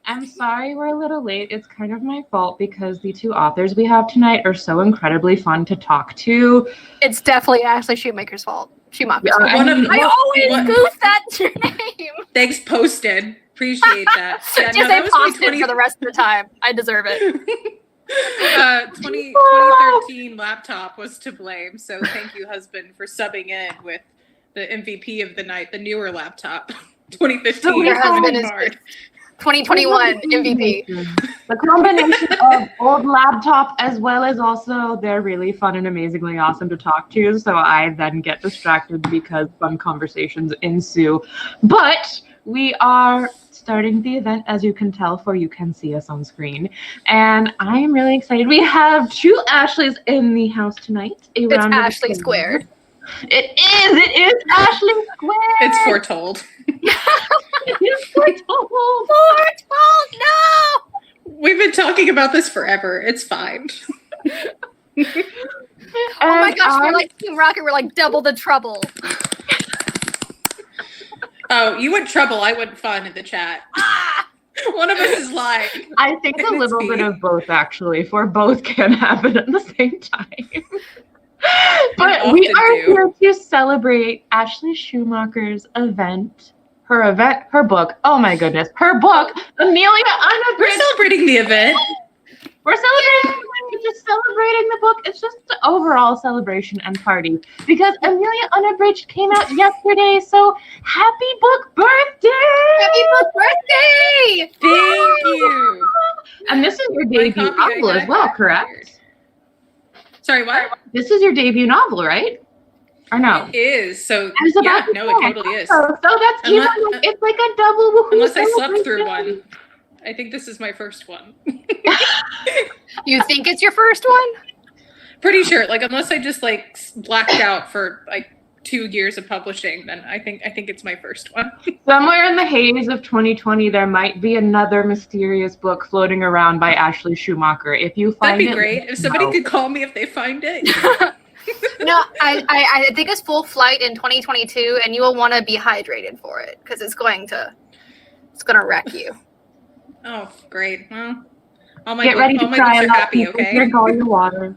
I'm sorry we're a little late. It's kind of my fault because the two authors we have tonight are so incredibly fun to talk to. It's definitely Ashley Schumacher's fault. Schumacher's Yeah, fault. I always goof that name. Thanks, Poston. Appreciate that. Yeah, just say Poston for the rest of the time. I deserve it. 2013 laptop was to blame, so thank you, husband, for subbing in with the MVP of the night, the newer laptop. 2015. Your husband is 2021 MVP. The combination of old laptop as well as also they're really fun and amazingly awesome to talk to, so I then get distracted because fun conversations ensue. But we are starting the event, as you can tell, for you can see us on screen. And I am really excited. We have two Ashleys in the house tonight. It's Ashley squared. It is Ashley squared. It's foretold. It's foretold. Foretold, no! We've been talking about this forever. It's fine. Oh my gosh, we're like Team Rocket, we're like double the trouble. Oh, you went trouble, I went fun in the chat. One of us is lying. I think a little bit of both, actually, for both can happen at the same time. But we are here to celebrate Ashley Schumacher's event, her book. Oh my goodness, her book, Amelia Unabridged. We're celebrating the event. We're celebrating. We're just celebrating the book. It's just the overall celebration and party because Amelia Unabridged came out yesterday. So happy book birthday! Happy book birthday! Thank you. And this is your debut novel as well, correct? Sorry, what? This is your debut novel, right? Or no? It is. So yeah, no, it totally is. So that's it's like a double woohoo. Unless I slept through one. I think this is my first one. You think it's your first one? Pretty sure. Like, unless I just like blacked out for like 2 years of publishing, then I think it's my first one. Somewhere in the haze of 2020, there might be another mysterious book floating around by Ashley Schumacher. If you find that'd be great. If somebody could call me if they find it. No, I think it's full flight in 2022, and you will want to be hydrated for it because it's gonna wreck you. Oh, great. Well, get ready to cry. Books are happy, okay? Drink all your water.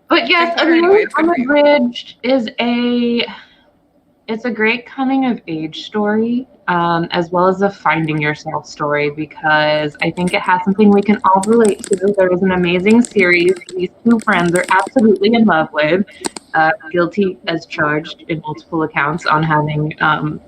But yes, Amelia Unabridged is it's a great coming of age story, as well as a finding yourself story, because I think it has something we can all relate to. There is an amazing series these two friends are absolutely in love with, guilty as charged in multiple accounts on having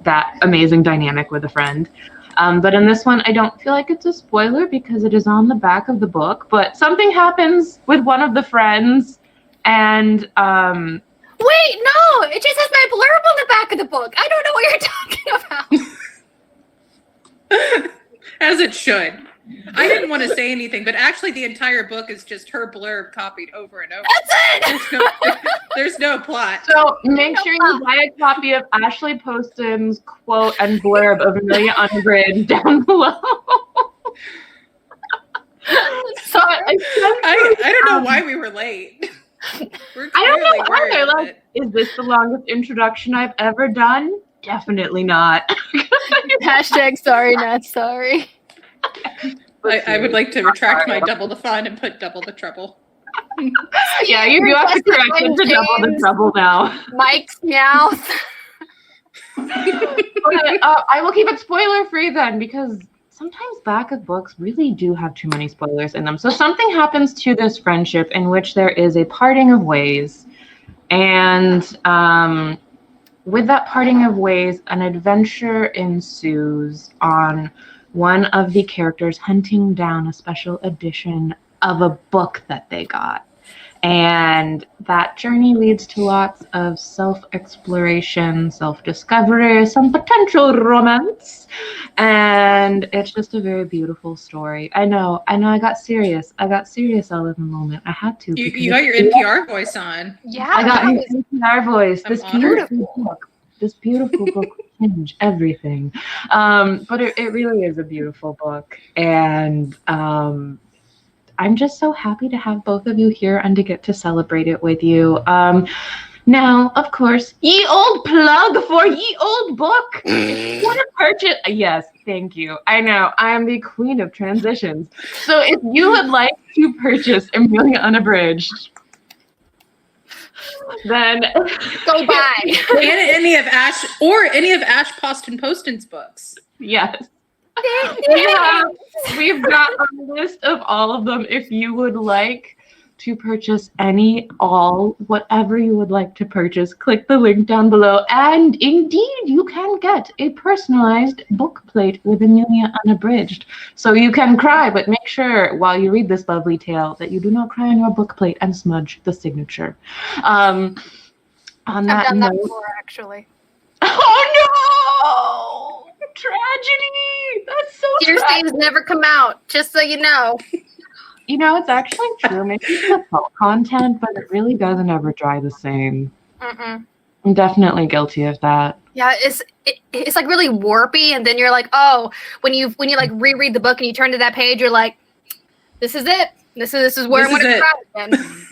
that amazing dynamic with a friend. But in this one, I don't feel like it's a spoiler because it is on the back of the book, but something happens with one of the friends, and wait, no, it just has my blurb on the back of the book. I don't know what you're talking about. As it should. I didn't want to say anything, but actually the entire book is just her blurb copied over and over. That's it! There's no plot. So make sure you buy a copy of Ashley Poston's quote and blurb of Amelia Unabridged down below. So I don't know why we were late. I don't know either. Like, is this the longest introduction I've ever done? Definitely not. Hashtag sorry, not sorry. I would like to retract my double the fun and put double the trouble. Yeah, you do have to correct it to double the trouble now. Mike's mouth. I will keep it spoiler free then, because sometimes back of books really do have too many spoilers in them. So something happens to this friendship in which there is a parting of ways, and with that parting of ways, an adventure ensues on one of the characters hunting down a special edition of a book that they got. And that journey leads to lots of self-exploration, self-discovery, some potential romance. And it's just a very beautiful story. I know, I got serious. all in the moment. I had to. You got your NPR voice on. Yeah. I got my NPR voice. This beautiful book will change everything. But it really is a beautiful book. And I'm just so happy to have both of you here and to get to celebrate it with you. Now, of course, ye old plug for ye old book. If you want to purchase, yes, thank you. I know, I am the queen of transitions. So if you would like to purchase Amelia Unabridged, then Go buy. And any of Ash Poston's books. yes. We've got a list of all of them. If you would like to purchase whatever you would like to purchase, click the link down below. And indeed, you can get a personalized book plate with Amelia Unabridged. So you can cry, but make sure while you read this lovely tale that you do not cry on your book plate and smudge the signature. On that I've done note, that before, actually. Oh no! Tragedy! That's so Tear tragic. stains never come out, just so you know. You know, it's actually true. Maybe it's the salt content, but it really doesn't ever dry the same. Mm-mm. I'm definitely guilty of that. Yeah, it's like really warpy, and then you're like, oh, when you like reread the book and you turn to that page, you're like, this is it. This is where I'm going to try again.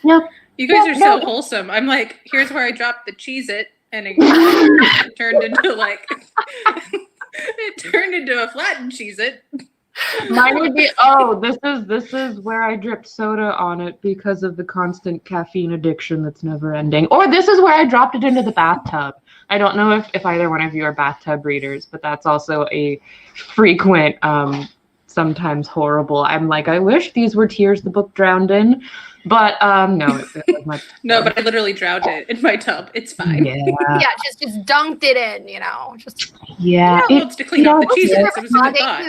Yep. You guys are so wholesome. I'm like, here's where I dropped the Cheez-It, and it turned into like a flattened Cheez-It. Mine would be, this is where I dripped soda on it because of the constant caffeine addiction that's never ending. Or this is where I dropped it into the bathtub. I don't know if either one of you are bathtub readers, but that's also a frequent, sometimes horrible. I'm like, I wish these were tears the book drowned in. But no, it was no, but I literally drowned it in my tub. It's fine. Yeah, just dunked it in, just It's to clean up the Cheez-Its. It was a good thought.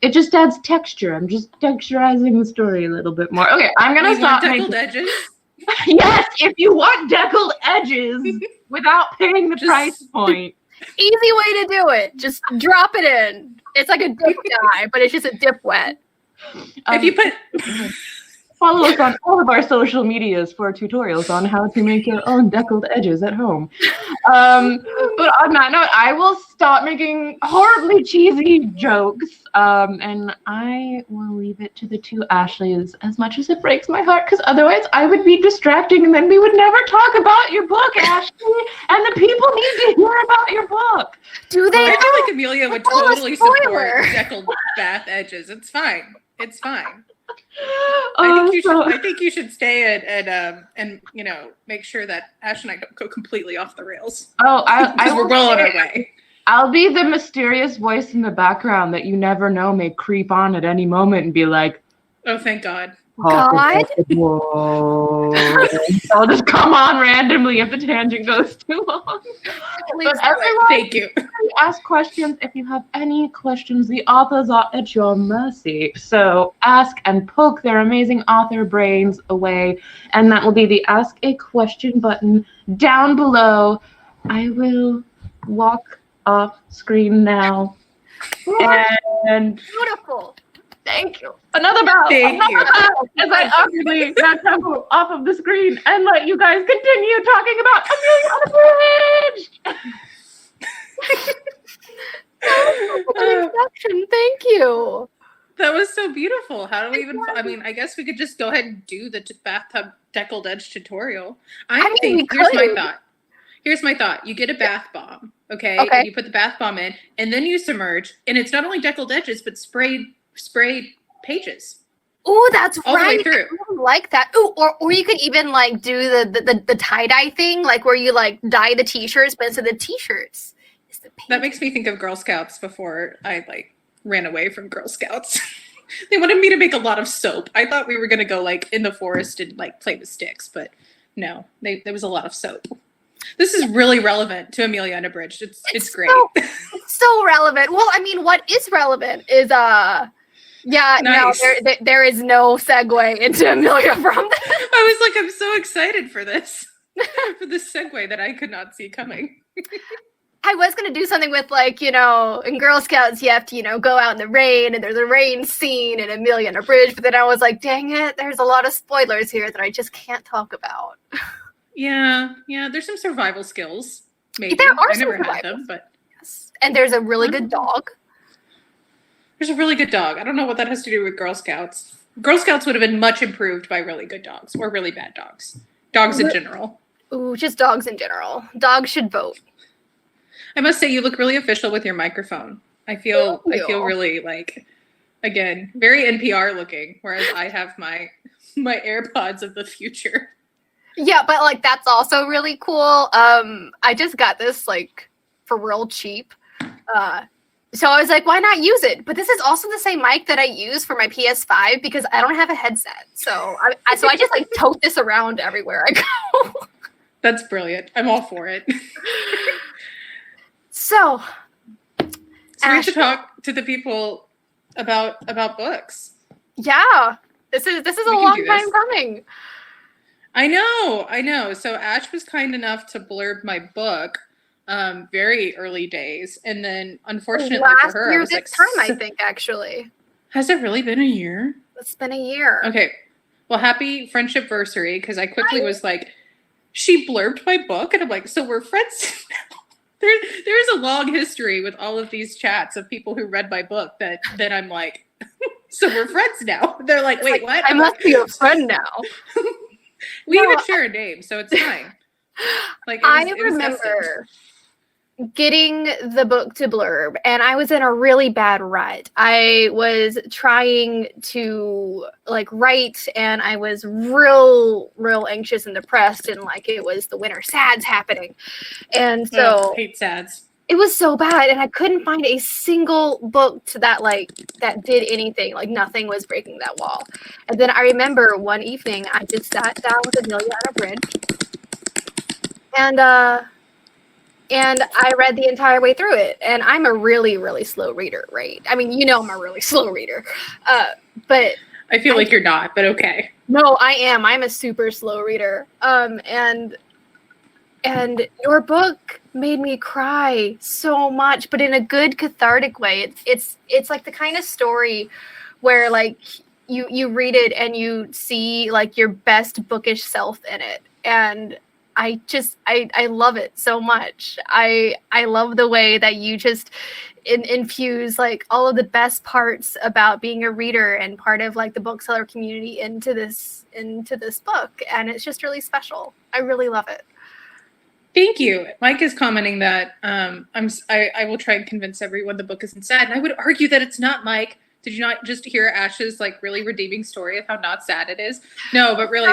It just adds texture. I'm just texturizing the story a little bit more. Okay, I'm gonna stop deckled edges. Yes, if you want deckled edges without paying the price point. Easy way to do it. Just drop it in. It's like a dip dye, but it's just a dip wet. If you put follow us on all of our social medias for tutorials on how to make your own deckled edges at home. But on that note, I will stop making horribly cheesy jokes, and I will leave it to the two Ashleys, as much as it breaks my heart, because otherwise I would be distracting, and then we would never talk about your book, Ashley, and the people need to hear about your book. Do they? I feel like Amelia would totally support deckled bath edges. It's fine. It's fine. I think you should stay and make sure that Ash and I don't go completely off the rails. Oh, I we're well on our way. I'll be the mysterious voice in the background that you never know may creep on at any moment and be like, oh, thank God. God? Whoa. I'll just come on randomly if the tangent goes too long. But everyone, thank you. Ask questions. If you have any questions, the authors are at your mercy. So ask and poke their amazing author brains away. And that will be the Ask a Question button down below. I will walk off screen now. And beautiful. Thank you. Another bow. Thank you. As I awkwardly got tempo off of the screen and let you guys continue talking about Amelia Unabridged. Thank you. That was so beautiful. How do we even? I mean, I guess we could just go ahead and do the bathtub deckled edge tutorial. Here's my thought. You get a bath bomb, okay? And you put the bath bomb in, and then you submerge, and it's not only deckled edges, but sprayed pages. Oh, that's all right. the way through. I really like that. Oh, or you could even like do the tie dye thing, like where you like dye the t-shirts, but instead of the t-shirts, it's the pages. That makes me think of Girl Scouts before I like ran away from Girl Scouts. They wanted me to make a lot of soap. I thought we were gonna go like in the forest and like play with sticks, but no, there was a lot of soap. This is really relevant to Amelia Unabridged. It's great. It's so relevant. Well, I mean, what is relevant is nice. No, there is no segue into Amelia from this. I was like, I'm so excited for this. For this segue that I could not see coming. I was going to do something with like, in Girl Scouts, you have to, go out in the rain and there's a rain scene in Amelia Unabridged, but then I was like, dang it, there's a lot of spoilers here that I just can't talk about. Yeah, there's some survival skills. Maybe. There are I never had them, but yes. And there's a really good dog. There's a really good dog. I don't know what that has to do with Girl Scouts. Girl Scouts would have been much improved by really good dogs or really bad dogs. Dogs in general. Ooh, just dogs in general. Dogs should vote. I must say, you look really official with your microphone. I feel Thank you. really like, again, very NPR looking, whereas I have my AirPods of the future. Yeah, but like that's also really cool. I just got this like for real cheap. So I was like, why not use it? But this is also the same mic that I use for my PS5 because I don't have a headset. So I just like tote this around everywhere I go. That's brilliant. I'm all for it. So we should talk to the people about books. Yeah, this is a long time coming. I know. So Ash was kind enough to blurb my book, very early days, and then unfortunately for her, last year I was this time, I think actually. Has it really been a year? It's been a year. Okay, well, happy friendship-versary, because I quickly was like, she blurbed my book, and I'm like, so we're friends now. There's a long history with all of these chats of people who read my book that I'm like, so we're friends now. They're like, wait, what? I must be a friend now. We even share a name, so it's fine. Like I remember getting the book to blurb, and I was in a really bad rut. I was trying to like write, and I was real anxious and depressed, and like it was the winter sads happening, and so hate sads. It was so bad, and I couldn't find a single book that did anything. Like nothing was breaking that wall. And then I remember one evening I just sat down with Amelia Unabridged, and I read the entire way through it. And I'm a really slow reader, right? I mean, I'm a really slow reader, but I feel like you're not, but okay. No, I am. I'm a super slow reader. And your book made me cry so much, but in a good cathartic way. It's like the kind of story where like you read it and you see like your best bookish self in it. And I love it so much. I love the way that you just infuse like all of the best parts about being a reader and part of like the bookseller community into this book. And it's just really special. I really love it. Thank you. Mike is commenting that I will try and convince everyone the book isn't sad. And I would argue that it's not, Mike. Did you not just hear Ash's like really redeeming story of how not sad it is? No, but really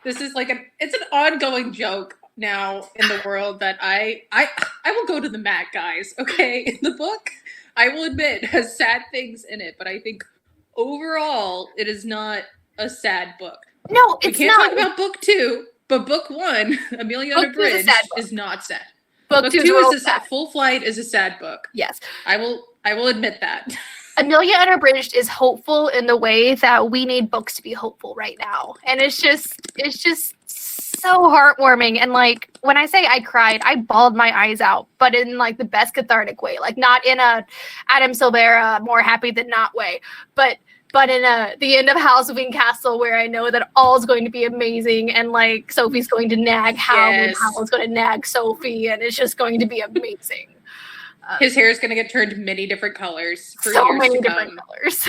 this is like it's an ongoing joke now in the world that I will go to the mat, guys. Okay. The book, I will admit, has sad things in it, but I think overall it is not a sad book. No, it's not. We can't talk about book 2. But book 1, Amelia Unabridged, is not sad. Book 2 is a Full Flight is a sad book. Yes. I will admit that. Amelia Unabridged is hopeful in the way that we need books to be hopeful right now. And it's just so heartwarming. And like when I say I cried, I bawled my eyes out, but in like the best cathartic way. Like not in a Adam Silvera more happy than not way, but in the end of House of Castle, where I know that all is going to be amazing, and like Sophie's going to nag Hal, and Hal's going to nag Sophie, and it's just going to be amazing. His hair is going to get turned many different colors for so years many to different come. colors.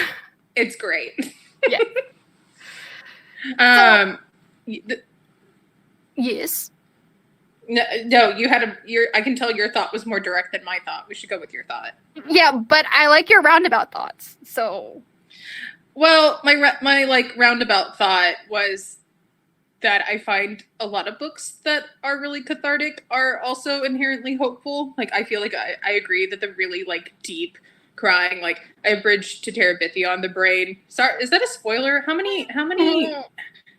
It's great. Yeah. Yes. No, you had I can tell your thought was more direct than my thought. We should go with your thought. Yeah, but I like your roundabout thoughts. So. Well, my like roundabout thought was that I find a lot of books that are really cathartic are also inherently hopeful. Like I feel like I agree that the really like deep crying, like I bridged to Terabithia on the brain. Sorry, is that a spoiler? How many?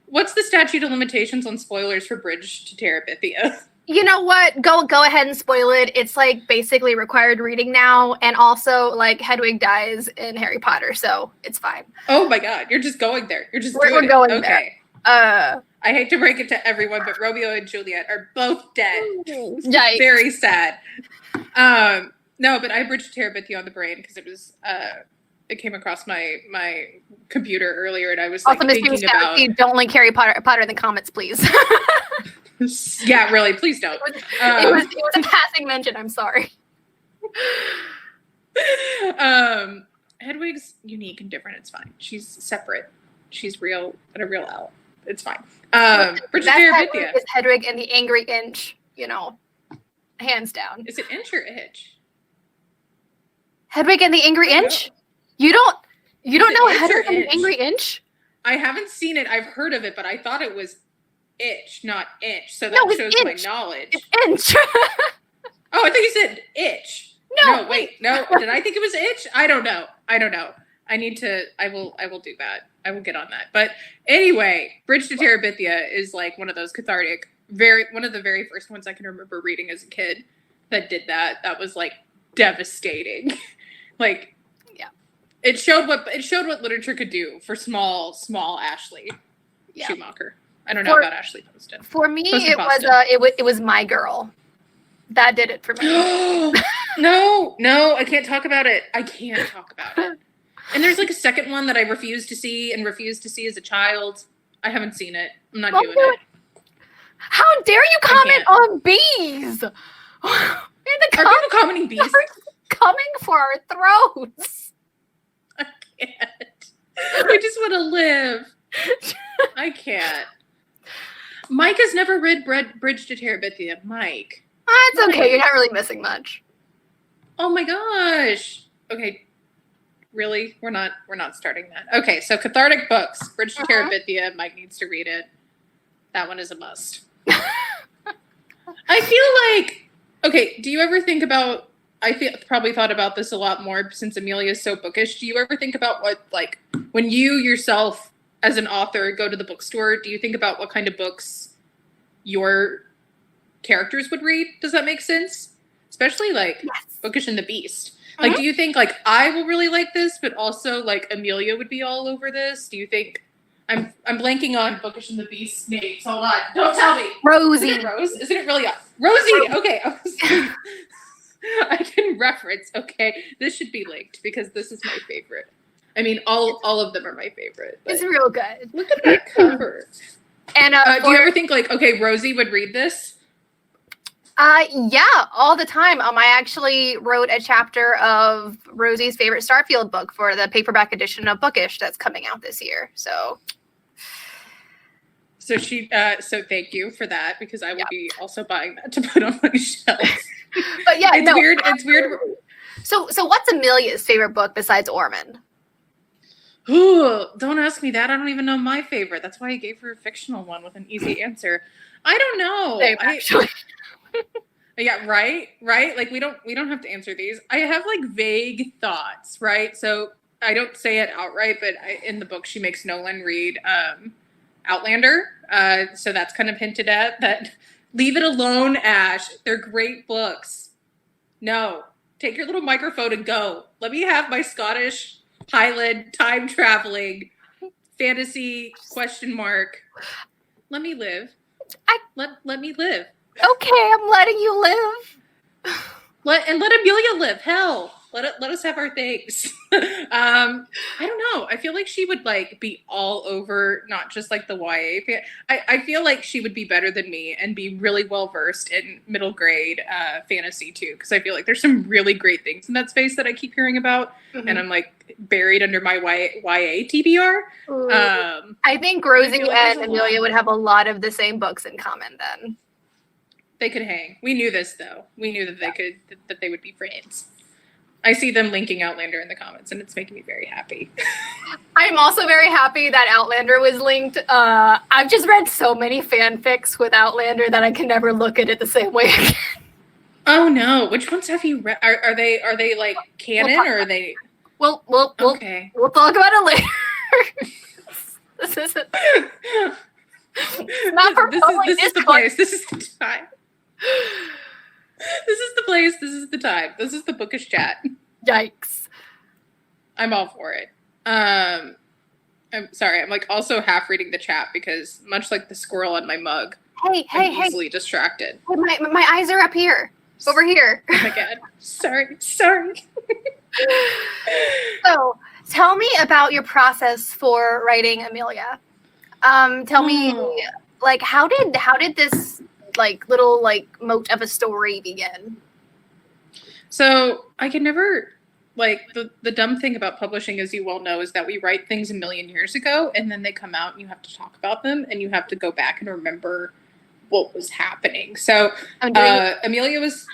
What's the statute of limitations on spoilers for Bridge to Terabithia? You know what? Go ahead and spoil it. It's like basically required reading now, and also like Hedwig dies in Harry Potter, so it's fine. Oh my God, you're just going there. You're just we're going there. Okay. I hate to break it to everyone, but Romeo and Juliet are both dead. Yikes. Very sad. No, but I bridged Terabithia on the brain because it was it came across my computer earlier, and I was like thinking about. Don't link Harry Potter in the comments, please. Yeah, really, please don't. It was a passing mention. I'm sorry. Hedwig's unique and different. It's fine. She's separate. She's real and a real owl. It's fine. Bridget Terabithia. Is Hedwig and the Angry Inch, you know, hands down. Is it Inch or Itch? Hedwig and the Angry Inch? You don't know Hedwig and the Angry Inch? I haven't seen it. I've heard of it, but I thought it was Itch, not Inch. So that shows my knowledge. It's Inch. Oh, I think you said Itch. No, wait. No, did I think it was Itch? I don't know. I need to. I will do that. I will get on that. But anyway, Bridge to Terabithia is like one of those cathartic, one of the very first ones I can remember reading as a kid that did that. That was like devastating. Like, yeah, it showed what literature could do for small Ashley Schumacher. I don't know about Ashley Poston. For me, it was My Girl. That did it for me. No, I can't talk about it. And there's like a second one that I refused to see as a child. I haven't seen it. I'm not doing it. How dare you comment on bees? Are people commenting bees? Coming for our throats. I can't. I just want to live. I can't. Mike has never read Bridge to Terabithia. Mike. It's okay. You're not really missing much. Oh my gosh. Okay. Really? We're not starting that. Okay, so cathartic books. Bridge to Terabithia. Mike needs to read it. That one is a must. I feel like, okay, do you ever think about, probably thought about this a lot more since Amelia is so bookish. Do you ever think about what, like, when you yourself as an author go to the bookstore, do you think about what kind of books your characters would read? Does that make sense? Especially like Bookish and the Beast. Like, do you think like I will really like this, but also like Amelia would be all over this? Do you think I'm blanking on Bookish and the Beast's names? Hold on, don't tell me. Rosie. Is it Rose? Isn't it really Rosie? Okay, I can reference. Okay, this should be linked because this is my favorite. I mean, all of them are my favorite. It's real good. Look at that cover. And do you ever think like, okay, Rosie would read this? Yeah, all the time. I actually wrote a chapter of Rosie's favorite Starfield book for the paperback edition of Bookish that's coming out this year. So so thank you for that, because I will be also buying that to put on my shelf. But yeah, it's weird. It's weird. So what's Amelia's favorite book besides Ormond? Ooh, don't ask me that. I don't even know my favorite. That's why I gave her a fictional one with an easy answer. I don't know. Same, actually. Yeah, right. Like we don't have to answer these. I have like vague thoughts, right? So I don't say it outright, but in the book she makes Nolan read Outlander. So that's kind of hinted at that. Leave it alone, Ash. They're great books. No, take your little microphone and go. Let me have my Scottish Highland time traveling fantasy ? Let me live. Let me live. Okay, I'm letting you live. Let Amelia live. Hell, let us have our things. I don't know. I feel like she would like be all over, not just like the YA. I feel like she would be better than me and be really well versed in middle grade fantasy too, because I feel like there's some really great things in that space that I keep hearing about, and I'm like buried under my YA TBR. I think Rosie and Amelia would have a lot of the same books in common then. They could hang. We knew this though. We knew that they would be friends. I see them linking Outlander in the comments, and it's making me very happy. I'm also very happy that Outlander was linked. I've just read so many fanfics with Outlander that I can never look at it the same way again. Oh no! Which ones have you read? Are they like canon, or are they? We'll talk about it later. This isn't. Not for this is the place. This is the time. This is the place. This is the time. This is the bookish chat. Yikes! I'm all for it. I'm sorry. I'm like also half reading the chat because much like the squirrel on my mug, I'm easily distracted. My eyes are up here, over here. Oh my god! Sorry. So, tell me about your process for writing Amelia. Tell me, like, how did this like little like moat of a story begin? So I can never like the dumb thing about publishing, as you well know, is that we write things a million years ago and then they come out and you have to talk about them and you have to go back and remember what was happening. So Amelia was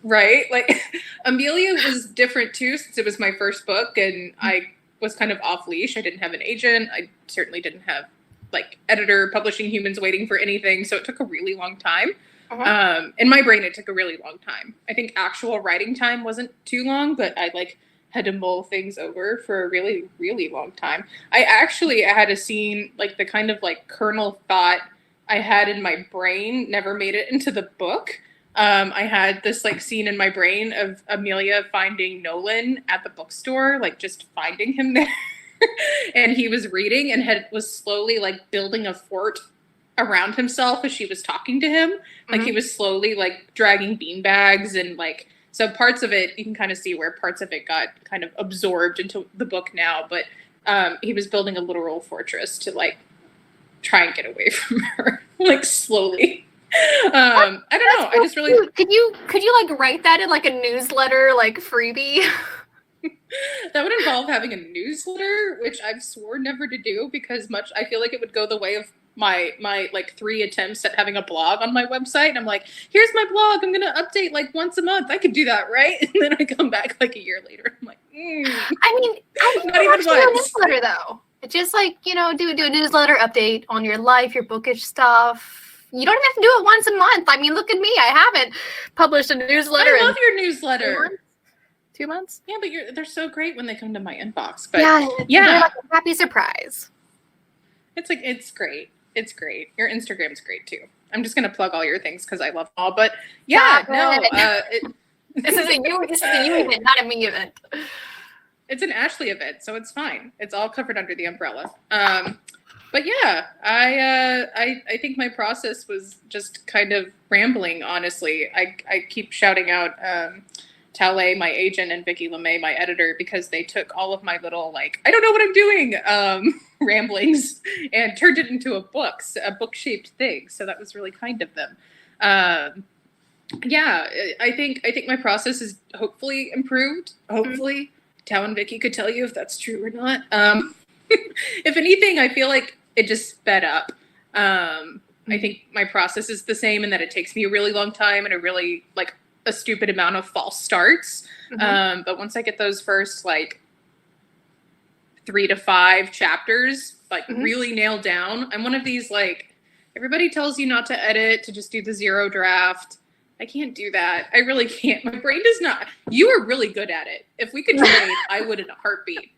right. Like Amelia was different too, since it was my first book and I was kind of off leash. I didn't have an agent. I certainly didn't have like editor, publishing humans waiting for anything. So it took a really long time. In my brain, it took a really long time. I think actual writing time wasn't too long, but I like had to mull things over for a really, really long time. I had a scene, like the kind of like kernel thought I had in my brain never made it into the book. I had this like scene in my brain of Amelia finding Nolan at the bookstore, like just finding him there. And he was reading and was slowly like building a fort around himself as she was talking to him. Like he was slowly like dragging beanbags and like, so parts of it, you can kind of see where parts of it got kind of absorbed into the book now, but he was building a literal fortress to like try and get away from her, like slowly. I don't know. I just really could you like write that in like a newsletter, like freebie? That would involve having a newsletter, which I've sworn never to do because I feel like it would go the way of my like 3 attempts at having a blog on my website. And I'm like, here's my blog. I'm going to update like once a month. I could do that, right? And then I come back like a year later. I'm like, I mean, not even do a newsletter though. It's just like, do a newsletter update on your life, your bookish stuff. You don't have to do it once a month. I mean, look at me. I haven't published a newsletter. I love your newsletter. 2 months? Yeah, but they're so great when they come to my inbox. But yeah. They're like a happy surprise. It's like, it's great. It's great. Your Instagram's great too. I'm just gonna plug all your things because I love them all. But yeah, this is a you event, not a me event. It's an Ashley event, so it's fine. It's all covered under the umbrella. But yeah, I think my process was just kind of rambling. Honestly, I keep shouting out Tale, my agent, and Vicky LeMay, my editor, because they took all of my little like I don't know what I'm doing ramblings and turned it into a book-shaped thing. So that was really kind of them. Yeah, I think my process is hopefully improved. Hopefully, Tao and Vicky could tell you if that's true or not. If anything, I feel like it just sped up. I think my process is the same in that it takes me a really long time and a stupid amount of false starts. But once I get those first like 3 to 5 chapters really nailed down, I'm one of these like everybody tells you not to edit, to just do the 0 draft. I can't do that. I really can't. My brain does not. You are really good at it. If we could trade, I would in a heartbeat.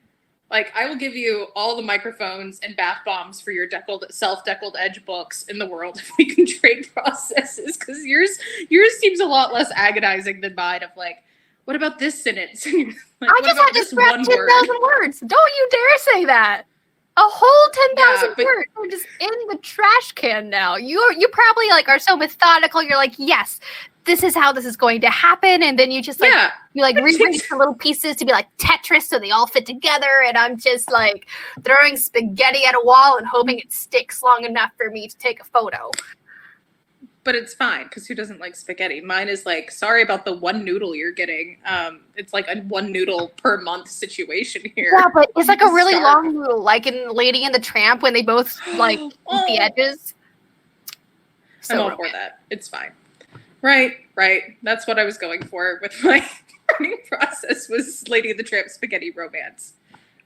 Like, I will give you all the microphones and bath bombs for your self-deckled edge books in the world if we can trade processes, because yours seems a lot less agonizing than mine of like, what about this sentence? Like, I just had to scrap 10,000 words. Don't you dare say that. A whole 10,000 words are just in the trash can now. You probably like are so methodical. You're like, yes, this is how this is going to happen, and then you just like you like rearrange the little pieces to be like Tetris, so they all fit together. And I'm just like throwing spaghetti at a wall and hoping it sticks long enough for me to take a photo. But it's fine because who doesn't like spaghetti? Mine is like, sorry about the one noodle you're getting. It's like a 1 noodle per month situation here. Yeah, but it's like a really long noodle, like in Lady and the Tramp when they both like eat the edges. So I'm all for that. It's fine. Right. That's what I was going for with my writing process was Lady and the Tramp spaghetti romance.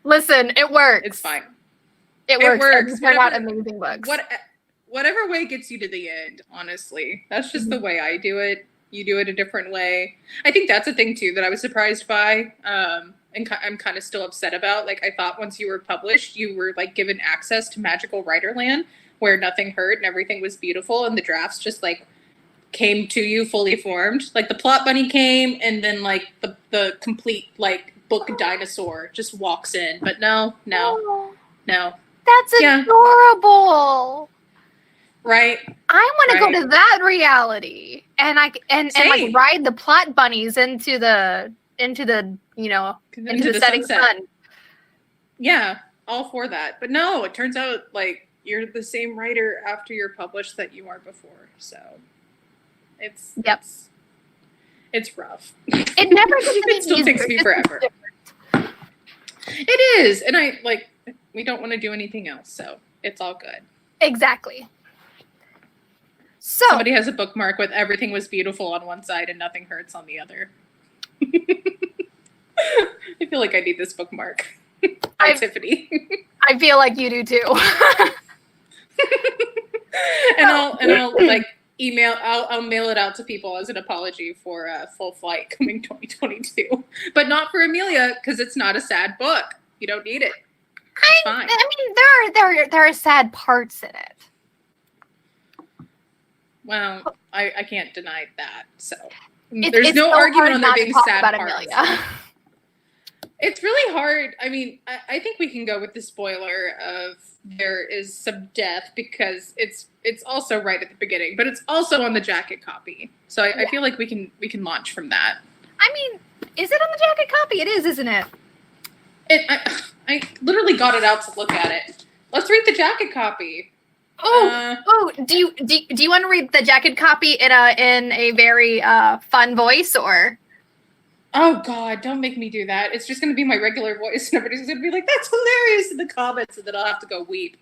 Listen, it works. It's fine. It works. They're not amazing books. Whatever way gets you to the end, honestly. That's just the way I do it. You do it a different way. I think that's a thing, too, that I was surprised by and I'm kind of still upset about. Like, I thought once you were published, you were, like, given access to magical writerland where nothing hurt and everything was beautiful and the drafts just, like, came to you fully formed. Like, the plot bunny came and then, like, the complete, like, book dinosaur just walks in. But no. That's adorable. Right. I want to go to that reality, and like ride the plot bunnies into the setting sun. Yeah, all for that. But no, it turns out like you're the same writer after you're published that you are before. So it's It's rough. It never gets any It still easier. takes me forever. It is, and we don't want to do anything else, so it's all good. Exactly. So Somebody has a bookmark with everything was beautiful on one side and nothing hurts on the other. I feel like I need this bookmark. Hi, Tiffany. I feel like you do too. and I'll like I'll mail it out to people as an apology for Full Flight coming 2022, but not for Amelia because it's not a sad book. You don't need it. It's fine. I mean, there are sad parts in it. Well, I can't deny that. So It's no so argument hard on there not to being talk sad about parts. Amelia. It's really hard. I mean, I think we can go with the spoiler of there is some death because it's also right at the beginning, but it's also on the jacket copy. So I feel like we can launch from that. I mean, is it on the jacket copy? It is, isn't it? I literally got it out to look at it. Let's read the jacket copy. Do you want to read the jacket copy in a very fun voice or? Oh God, don't make me do that. It's just going to be my regular voice, and everybody's going to be like, "That's hilarious" in the comments, and then I'll have to go weep.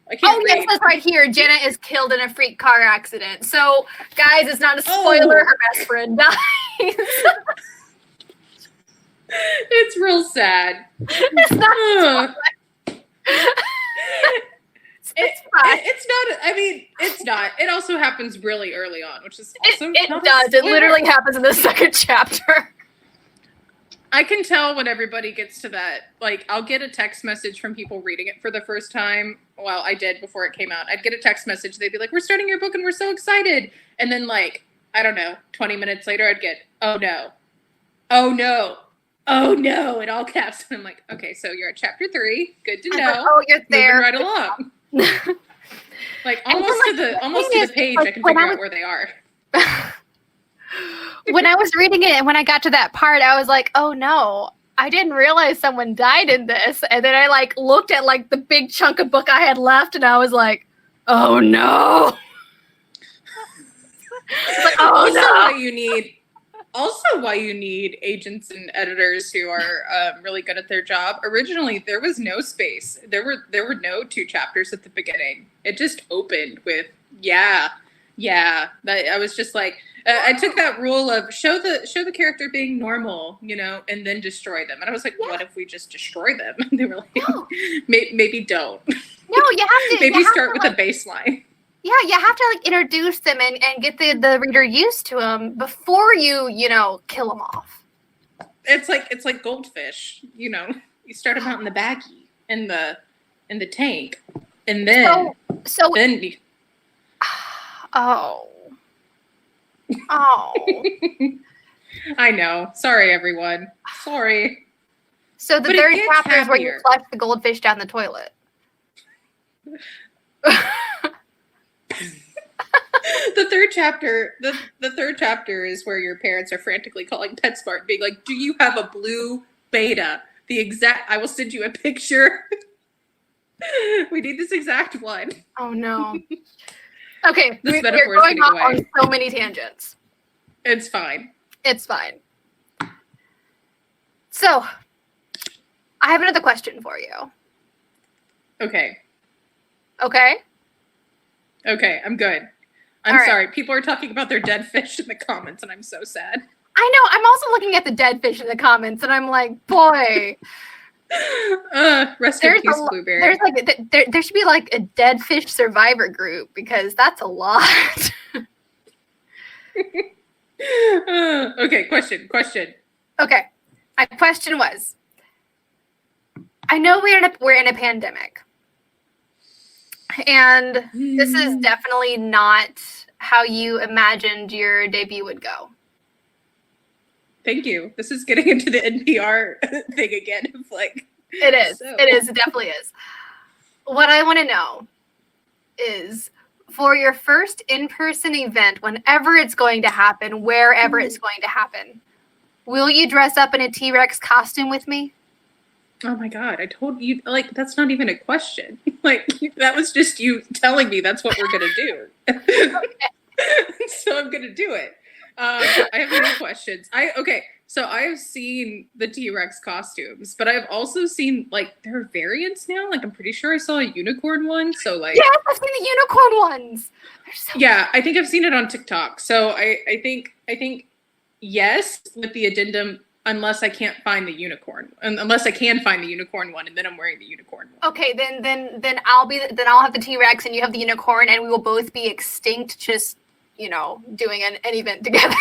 I can't read. Yes, that's right here. Jenna is killed in a freak car accident. So, guys, it's not a spoiler. Her best friend dies. It's real sad. It's not. It's fine. It's not. I mean, it's not. It also happens really early on, which is also it not does. It literally happens in the second chapter. I can tell when everybody gets to that. Like, I'll get a text message from people reading it for the first time. Well, I did before it came out. I'd get a text message. They'd be like, "We're starting your book and we're so excited." And then, like, I don't know, 20 minutes later, I'd get, "Oh no, oh no, oh no," in all caps. And I'm like, "Okay, so you're at chapter 3. Good to know. Oh, you're there. Moving right along." Like almost to the page, I can figure out where they are. When I was reading it and when I got to that part, I was like, "Oh no, I didn't realize someone died in this." And then I like looked at like the big chunk of book I had left, and I was like, "Oh no!" Like, "Oh no!" Why you need agents and editors who are really good at their job. Originally, there was no space. There were no 2 chapters at the beginning. It just opened with yeah. I was just like, I took that rule of show the character being normal, and then destroy them. And I was like, what if we just destroy them? And they were like, no. Maybe don't. No, you have to. Maybe start with a baseline. Yeah, you have to like introduce them and get the reader used to them before you kill them off. It's like goldfish. You start them out in the baggie, in the tank, and then Oh. I know. Sorry, everyone. Sorry. So the third chapter is where you flush the goldfish down the toilet. The third chapter is where your parents are frantically calling PetSmart, being like, "Do you have a blue beta? I will send you a picture. We need this exact one." Oh no. Okay, we're going off on so many tangents. It's fine. It's fine. So, I have another question for you. Okay. Okay? Okay, I'm good. I'm sorry. People are talking about their dead fish in the comments, and I'm so sad. I know. I'm also looking at the dead fish in the comments, and I'm like, boy. Rest in peace, Blueberry. There should be like a dead fish survivor group because that's a lot. Okay, question. Okay, my question was: I know we're in a pandemic, and this is definitely not how you imagined your debut would go. Thank you. This is getting into the NPR thing again. Of like, it is. It definitely is. What I want to know is for your first in-person event, whenever it's going to happen, wherever it's going to happen, will you dress up in a T-Rex costume with me? Oh my God. I told you, like, that's not even a question. Like, that was just you telling me that's what we're going to do. Okay. So I'm going to do it. I have many questions. So I've seen the T-Rex costumes, but I've also seen like there are variants now. Like I'm pretty sure I saw a unicorn one. So like yeah, I've seen the unicorn ones. Yeah, I think I've seen it on TikTok. So I think yes, with the addendum, unless I can't find the unicorn, unless I can find the unicorn one, and then I'm wearing the unicorn one. Okay, then I'll have the T-Rex and you have the unicorn, and we will both be extinct. Just doing an event together.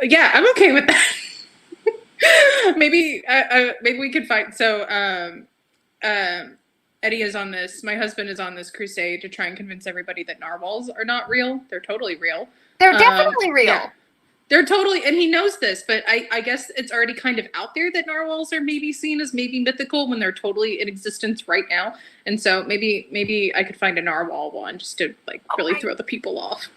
Yeah, I'm okay with that. maybe we could find. So Eddie is on this. My husband is on this crusade to try and convince everybody that narwhals are not real. They're totally real. They're definitely real. Yeah. They're totally, and he knows this, but I guess it's already kind of out there that narwhals are maybe seen as maybe mythical when they're totally in existence right now. And so maybe I could find a narwhal one just to like really throw the people off.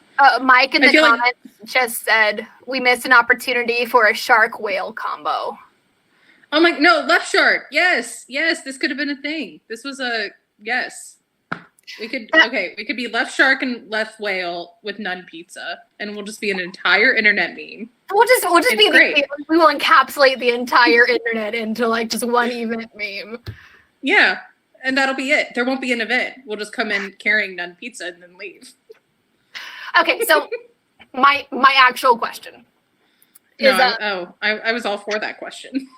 Mike in the comments just said we missed an opportunity for a shark whale combo. I'm like, no, left shark. Yes, this could have been a thing. This was yes. We could be left shark and left whale with none pizza, and we'll just be an entire internet meme. We'll just be great. We will encapsulate the entire internet into like just one event meme. Yeah, and that'll be it. There won't be an event. We'll just come in carrying none pizza and then leave. Okay, so my actual question is I was all for that question.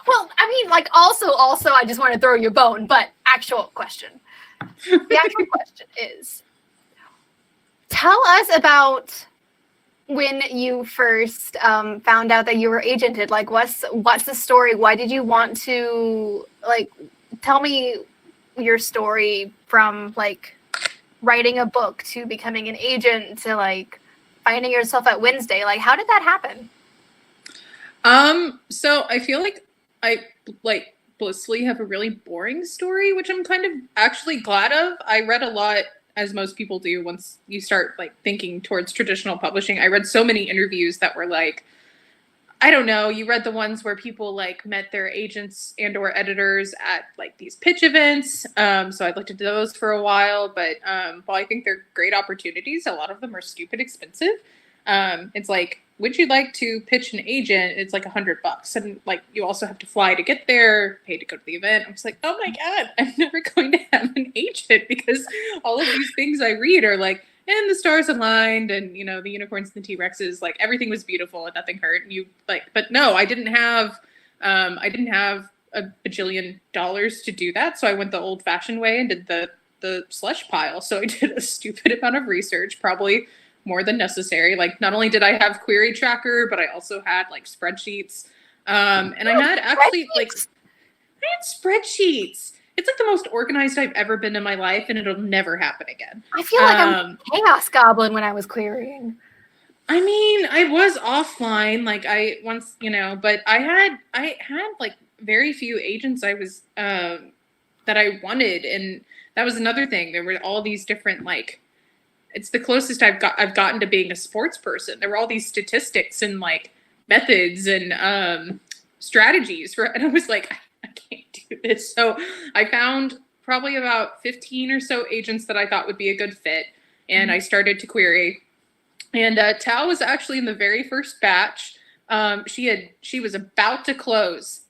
Well, I mean, like also I just want to throw you a bone, but actual question. The actual question is, tell us about when you first found out that you were agented. Like, what's the story? Why did you want to, like, tell me your story from, like, writing a book to becoming an agent to, like, finding yourself at Wednesday. Like, how did that happen? So I feel like I, like, blissfully have a really boring story, which I'm kind of actually glad of. I read a lot, as most people do, once you start like thinking towards traditional publishing. I read so many interviews that were like, I don't know, you read the ones where people like met their agents and or editors at like these pitch events. So I looked into those for a while, but while I think they're great opportunities, a lot of them are stupid expensive. It's like, would you like to pitch an agent? It's like $100, and like you also have to fly to get there, pay to go to the event. I'm just like, oh my god, I'm never going to have an agent because all of these things I read are like, and the stars aligned, and you know the unicorns and the T-Rexes, like everything was beautiful and nothing hurt. And you like, but no, I didn't have a bajillion dollars to do that, so I went the old-fashioned way and did the slush pile. So I did a stupid amount of research, probably more than necessary. Like, not only did I have Query Tracker, but I also had like spreadsheets. And I had actually I had spreadsheets. It's like the most organized I've ever been in my life, and it'll never happen again. I feel like I'm a chaos goblin when I was querying. I mean, I was offline, like I once, but I had like very few agents I was that I wanted, and that was another thing. There were all these different like, it's the closest I've gotten to being a sports person. There were all these statistics and like methods and strategies for, and I was like, I can't do this. So I found probably about 15 or so agents that I thought would be a good fit, and I started to query. And Tao was actually in the very first batch. She was about to close.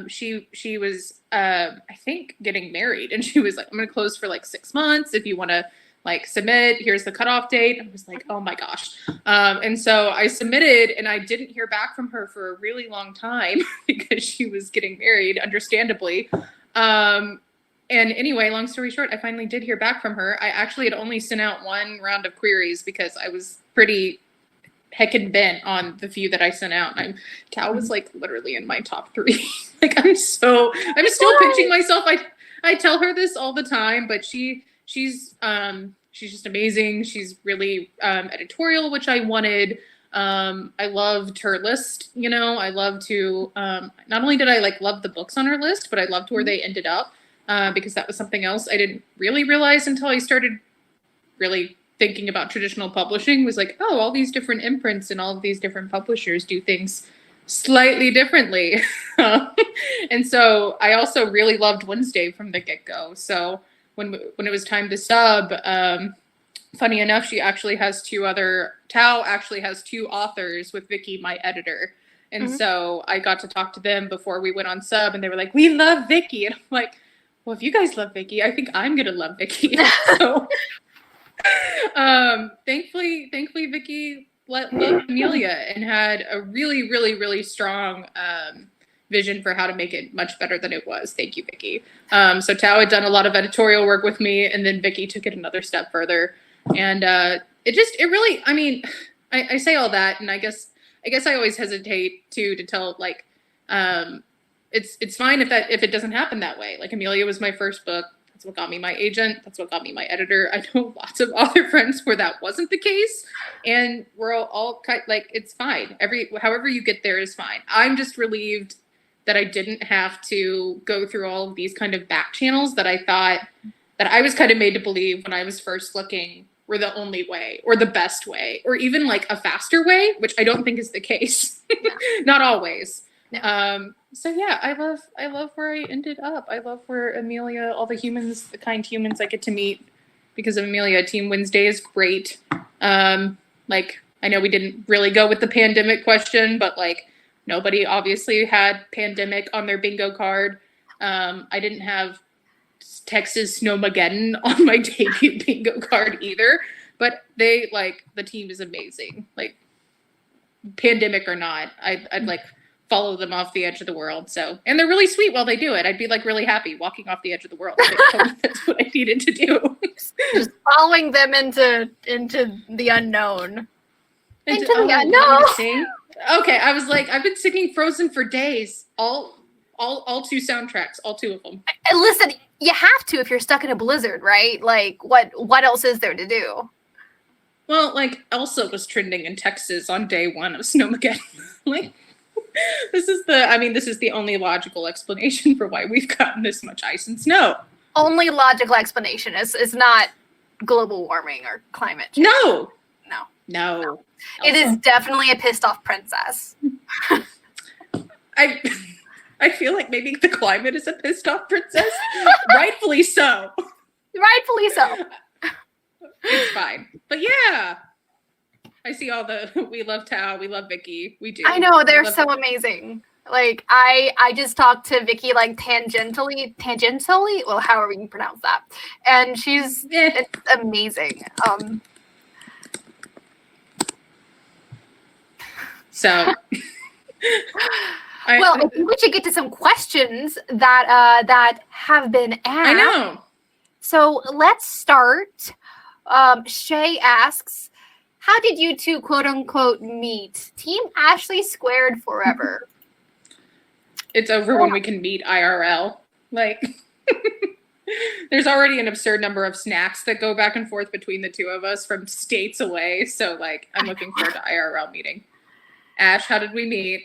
She was I think getting married, and she was like, I'm going to close for like 6 months. If you want to like submit, here's the cutoff date. I was like, oh my gosh. And so I submitted, and I didn't hear back from her for a really long time because she was getting married, understandably. And anyway, long story short, I finally did hear back from her. I actually had only sent out one round of queries because I was pretty heckin' bent on the few that I sent out. And Cal was like literally in my top 3. Like I'm still pitching myself. I tell her this all the time, but she's just amazing. She's really editorial, which I wanted. I loved her list. I love to, not only did I like love the books on her list, but I loved where they ended up, because that was something else I didn't really realize until I started really thinking about traditional publishing, was like, oh, all these different imprints and all of these different publishers do things slightly differently. And so I also really loved Wednesday from the get-go. So when it was time to sub, funny enough, Tao actually has two authors with Vicky, my editor. And so I got to talk to them before we went on sub, and they were like, we love Vicky. And I'm like, well, if you guys love Vicky, I think I'm going to love Vicky. So thankfully Vicky loved Amelia and had a really, really, really strong vision for how to make it much better than it was. Thank you, Vicky. So Tao had done a lot of editorial work with me, and then Vicky took it another step further. And it really, I mean, I say all that, and I guess I always hesitate to tell, like, it's fine if it doesn't happen that way. Like, Amelia was my first book. That's what got me my agent. That's what got me my editor. I know lots of other friends where that wasn't the case, and we're all like, it's fine. However you get there is fine. I'm just relieved that I didn't have to go through all of these kind of back channels that I thought that I was kind of made to believe when I was first looking were the only way or the best way or even like a faster way, which I don't think is the case. No. Not always. No. So yeah, I love where I ended up. I love where Amelia, all the humans, the kind humans I get to meet because of Amelia. Team Wednesday is great. Like, I know we didn't really go with the pandemic question, but like, nobody obviously had pandemic on their bingo card. I didn't have Texas Snowmageddon on my debut bingo card either, but the team is amazing. Like, pandemic or not, I'd like follow them off the edge of the world. So, and they're really sweet while they do it. I'd be like really happy walking off the edge of the world. That's what I needed to do. Just following them into the unknown. Into the unknown. Okay, I was like, I've been singing Frozen for days. All two soundtracks, all two of them. Listen, you have to if you're stuck in a blizzard, right? Like, what else is there to do? Well, like, Elsa was trending in Texas on day one of Snowmageddon. Like, this is the only logical explanation for why we've gotten this much ice and snow. Only logical explanation is not global warming or climate change. No. It is definitely a pissed off princess. I feel like maybe the climate is a pissed off princess. Rightfully so. Rightfully so. It's fine. But yeah. I see all we love Tao, we love Vicky. We do. I know, they're so amazing. Like, I just talked to Vicky like tangentially, well, however you can pronounce that. And it's amazing. So I think we should get to some questions that have been asked. I know. So let's start. Shay asks, how did you two quote unquote meet? Team Ashley squared forever. It's over when we can meet IRL. Like, there's already an absurd number of snacks that go back and forth between the two of us from states away. So like, I'm looking forward to IRL meeting. Ash, how did we meet?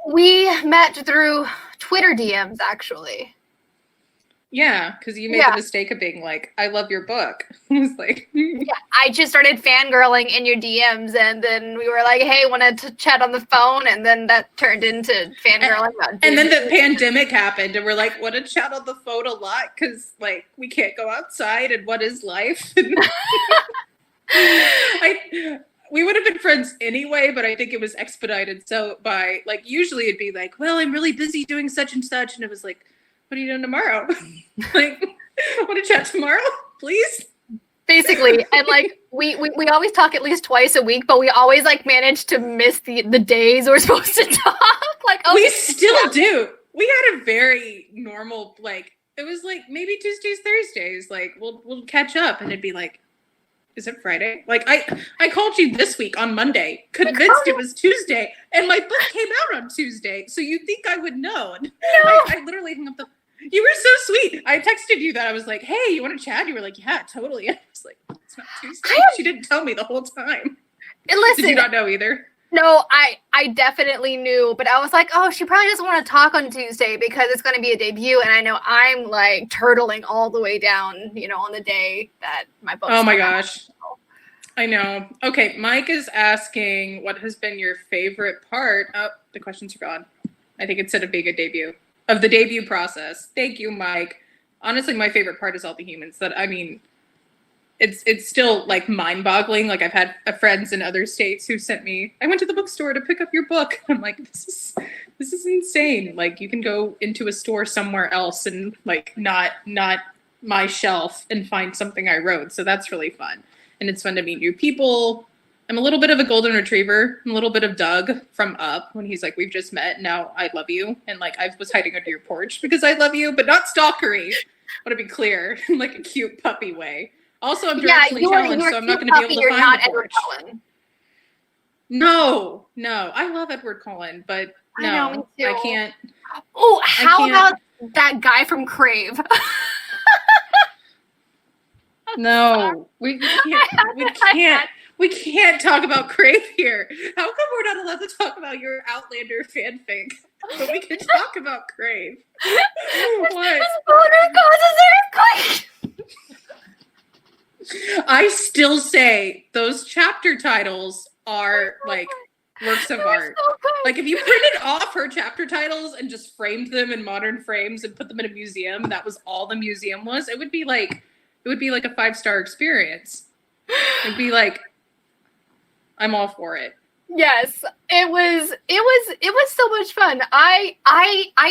We met through Twitter DMs, actually. Yeah, because you made the mistake of being like, I love your book. I was like, yeah, I just started fangirling in your DMs, and then we were like, hey, wanted to chat on the phone, and then that turned into fangirling. And then the pandemic happened, and we're like, want to chat on the phone a lot, because, like, we can't go outside, and what is life? We would have been friends anyway, but I think it was expedited. So by, like, usually it'd be like, well, I'm really busy doing such and such. And it was like, what are you doing tomorrow? Like, want to chat tomorrow, please? Basically. And like, we always talk at least twice a week, but we always like manage to miss the days we're supposed to talk. Like, we still do. We had a very normal, like, it was like maybe Tuesdays, Thursdays. Like, we'll catch up, and it'd be like, is it Friday? Like, I called you this week on Monday, convinced it was Tuesday, and my book came out on Tuesday, so you'd think I would know. And I literally hung up the... You were so sweet. I texted you that. I was like, hey, you want to chat? You were like, yeah, totally. I was like, it's not Tuesday. She didn't tell me the whole time. And listen, did you not know either? No, I definitely knew, but I was like, oh, she probably doesn't want to talk on Tuesday because it's going to be a debut, and I know I'm like turtling all the way down, on the day that my book. Oh my gosh, I know. Okay, Mike is asking, what has been your favorite part? Oh, the questions are gone. I think it said of being a debut, of the debut process. Thank you, Mike. Honestly, my favorite part is all the humans. it's still like mind-boggling. Like I've had friends in other states who sent me, I went to the bookstore to pick up your book. I'm like, this is insane. Like you can go into a store somewhere else and like not my shelf and find something I wrote. So that's really fun. And it's fun to meet new people. I'm a little bit of a golden retriever. I'm a little bit of Doug from Up when he's like, we've just met. Now I love you. And like, I was hiding under your porch because I love you, but not stalkery. I want to be clear, in like a cute puppy way. Also, I'm directly challenged, so I'm not going to be able to find the porch. No, I love Edward Cullen, but no, I know, me too. I can't. Oh, how about that guy from Crave? No, we can't talk about Crave here. How come we're not allowed to talk about your Outlander fanfic, but we can talk about Crave? What? I still say those chapter titles are like works of art. So like if you printed off her chapter titles and just framed them in modern frames and put them in a museum, and that was all the museum was, it would be like a 5-star experience. It'd be like, I'm all for it. Yes, it was so much fun. I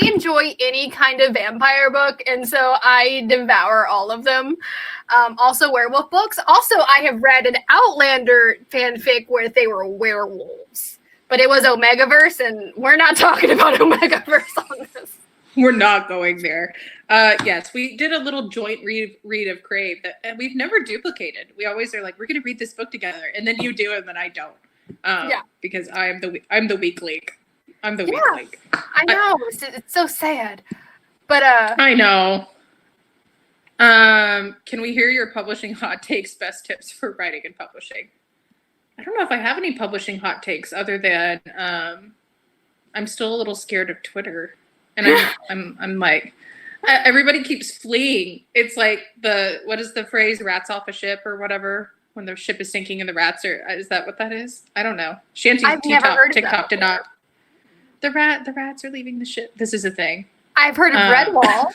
enjoy any kind of vampire book, and so I devour all of them. Also werewolf books. Also, I have read an Outlander fanfic where they were werewolves, but it was Omegaverse, and we're not talking about Omegaverse on this. We're not going there. Yes, we did a little joint read of Crave that we've never duplicated. We always are like, we're going to read this book together, and then you do it, and then I don't. Because I'm the weak link. I'm the weak link. I know. It's so sad. But I know. Can we hear your publishing hot takes, best tips for writing and publishing? I don't know if I have any publishing hot takes other than I'm still a little scared of Twitter. And I'm like, everybody keeps fleeing. It's like what is the phrase, rats off a ship or whatever, when the ship is sinking and the rats are, is that what that is? I don't know. Shanty's TikTok did not. The rats are leaving the ship. This is a thing. I've heard of Redwall.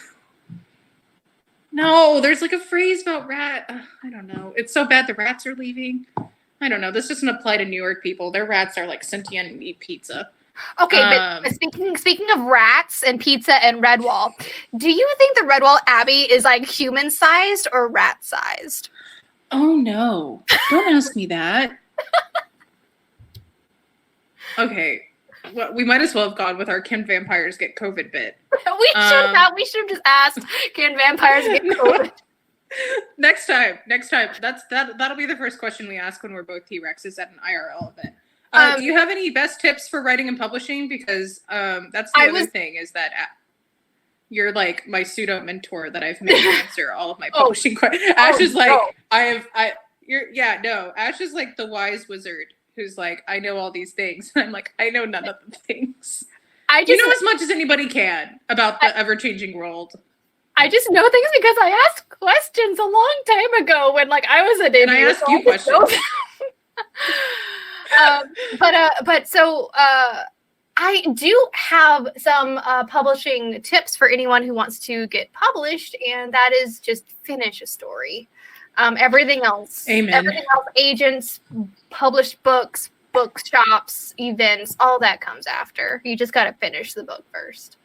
No, there's like a phrase about rat. I don't know. It's so bad the rats are leaving. I don't know. This doesn't apply to New York people. Their rats are like sentient and eat pizza. Okay, but speaking of rats and pizza and Redwall, do you think the Redwall Abbey is like human-sized or rat-sized? Oh no! Don't ask me that. Okay, well, we might as well have gone with our "Can vampires get COVID?" bit. We should have. We should have just asked, "Can vampires get COVID?" Next time. That'll be the first question we ask when we're both T-Rexes at an IRL event. Do you have any best tips for writing and publishing? Because that's the other thing is that you're like my pseudo mentor that I've made answer all of my publishing questions. Ash is like, Ash is like the wise wizard who's like, I know all these things. And I'm like, I know none of the things. You know as much as anybody can about the ever-changing world. I just know things because I asked questions a long time ago when like I was a and I asked you questions. So I do have some publishing tips for anyone who wants to get published, and that is just finish a story. Everything else, agents, published books, bookshops, events, all that comes after. You just got to finish the book first.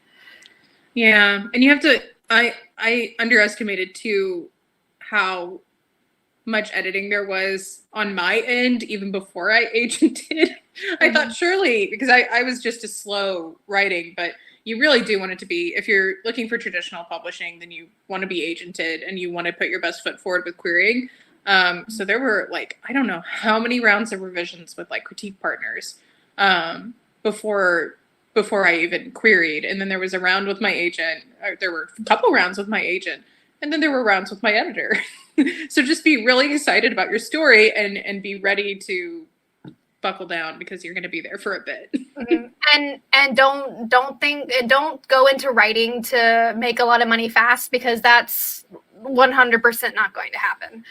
Yeah, and you have to. I underestimated too how much editing there was on my end even before I agented. I thought surely, because I was just a slow writing, but you really do want it to be, if you're looking for traditional publishing, then you want to be agented and you want to put your best foot forward with querying. So there were like, I don't know how many rounds of revisions with like critique partners before I even queried. And then there was a round with my agent, or there were a couple rounds with my agent, and then there were rounds with my editor. So just be really excited about your story and be ready to buckle down because you're going to be there for a bit. And don't go into writing to make a lot of money fast, because that's 100% not going to happen.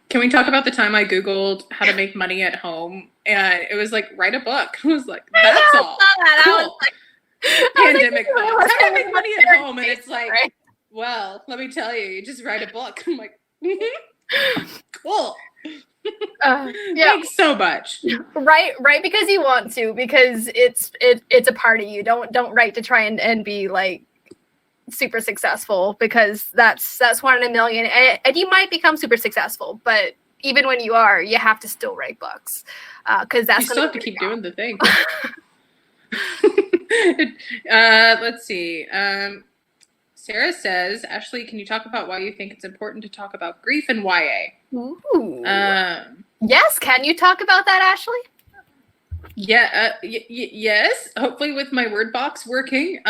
Can we talk about the time I Googled how to make money at home, and it was like, write a book. I was like, that's all. Cool. Pandemic books. How to make money at home, and it's like, well, let me tell you, you just write a book. I'm like, Yeah. Thanks so much. Write because you want to, because it's a part of you. Don't write to try and be like super successful, because that's 1 in a million, and you might become super successful, but even when you are, you have to still write books, because that's you still have to keep doing the thing. Let's see. Sarah says, Ashley, can you talk about why you think it's important to talk about grief and YA? Ooh. Yes, can you talk about that, Ashley? Yeah, yes. Hopefully with my word box working.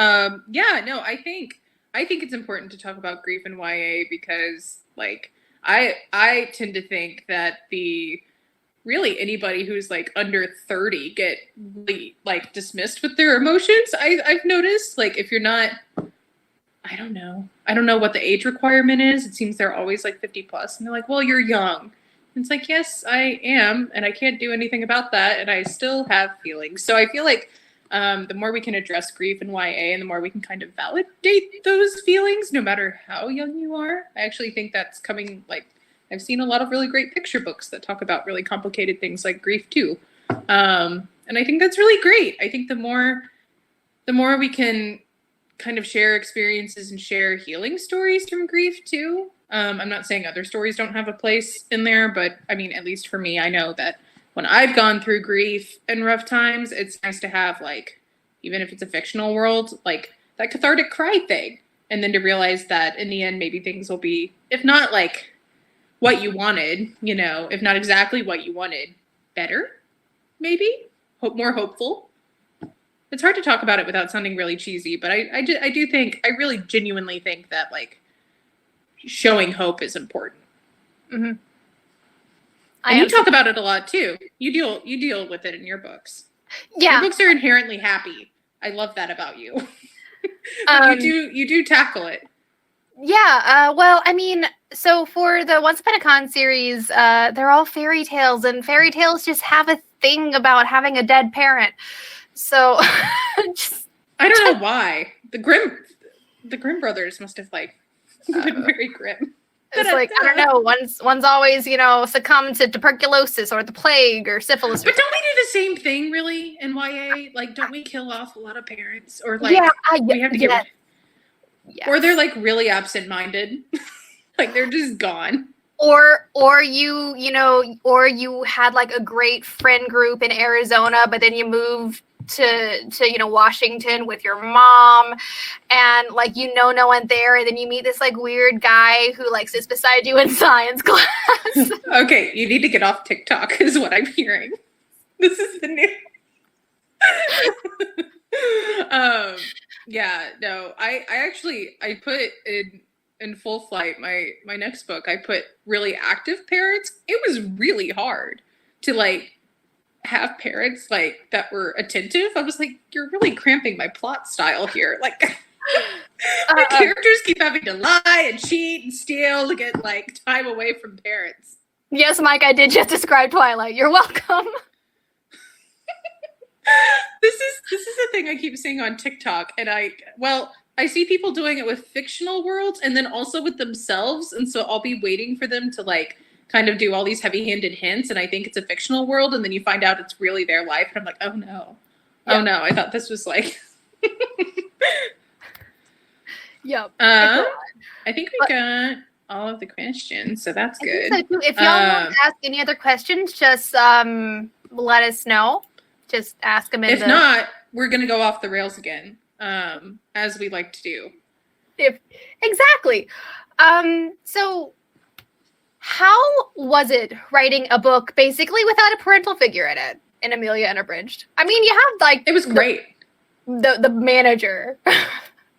I think it's important to talk about grief and YA because, like, I tend to think that really anybody who's like under 30 get really like dismissed with their emotions. I've noticed, like, if you're not, I don't know what the age requirement is. It seems they're always like 50 plus, and they're like, well, you're young. And it's like, yes, I am, and I can't do anything about that, and I still have feelings. So I feel like the more we can address grief and YA, and the more we can kind of validate those feelings, no matter how young you are. I actually think that's coming, like, I've seen a lot of really great picture books that talk about really complicated things like grief too. And I think that's really great. I think the more we can kind of share experiences and share healing stories from grief too. I'm not saying other stories don't have a place in there, but I mean, at least for me, I know that when I've gone through grief and rough times, it's nice to have, like, even if it's a fictional world, like that cathartic cry thing. And then to realize that in the end, maybe things will be, if not like what you wanted, you know, if not exactly what you wanted, better, maybe, more hopeful. It's hard to talk about it without sounding really cheesy, but I really genuinely think that, like, showing hope is important. Mm-hmm. And you talk about it a lot too. You deal with it in your books. Yeah. Your books are inherently happy. I love that about you. You do tackle it. Yeah, well, I mean, so for the Once Upon a Con series, they're all fairy tales, and fairy tales just have a thing about having a dead parent. So I don't know why. The Grimm brothers must have, like, been very grim. It's like, I don't know, one's always, you know, succumbed to tuberculosis or the plague or syphilis. But don't we do the same thing, really, in YA? Like, don't we kill off a lot of parents? Or, like, we have to get rid. Yes. Or they're, like, really absent-minded. Like, they're just gone. Or you had, like, a great friend group in Arizona, but then you moved to Washington with your mom, and, like, no one there, and then you meet this, like, weird guy who, like, sits beside you in science class. Okay, you need to get off TikTok is what I'm hearing. This is the new yeah, no, I put in Full Flight, my next book, I put really active parents. It was really hard to, like, have parents, like, that were attentive. I was like, you're really cramping my plot style here. Like, the characters keep having to lie and cheat and steal to get, like, time away from parents. Yes, Mike, I did just describe Twilight. You're welcome. This is the thing I keep seeing on TikTok, and I see people doing it with fictional worlds and then also with themselves, and so I'll be waiting for them to, like, kind of do all these heavy-handed hints, and I think it's a fictional world, and then you find out it's really their life, and I'm like, oh no. Yeah. Oh no, I thought this was, like... Yep. I think we got all of the questions, so that's good. So too. If y'all want to ask any other questions, just let us know. Just ask them. If not, we're going to go off the rails again, as we like to do. Exactly. So how was it writing a book basically without a parental figure in it, in Amelia Unabridged? I mean, you have, like... It was great. The manager.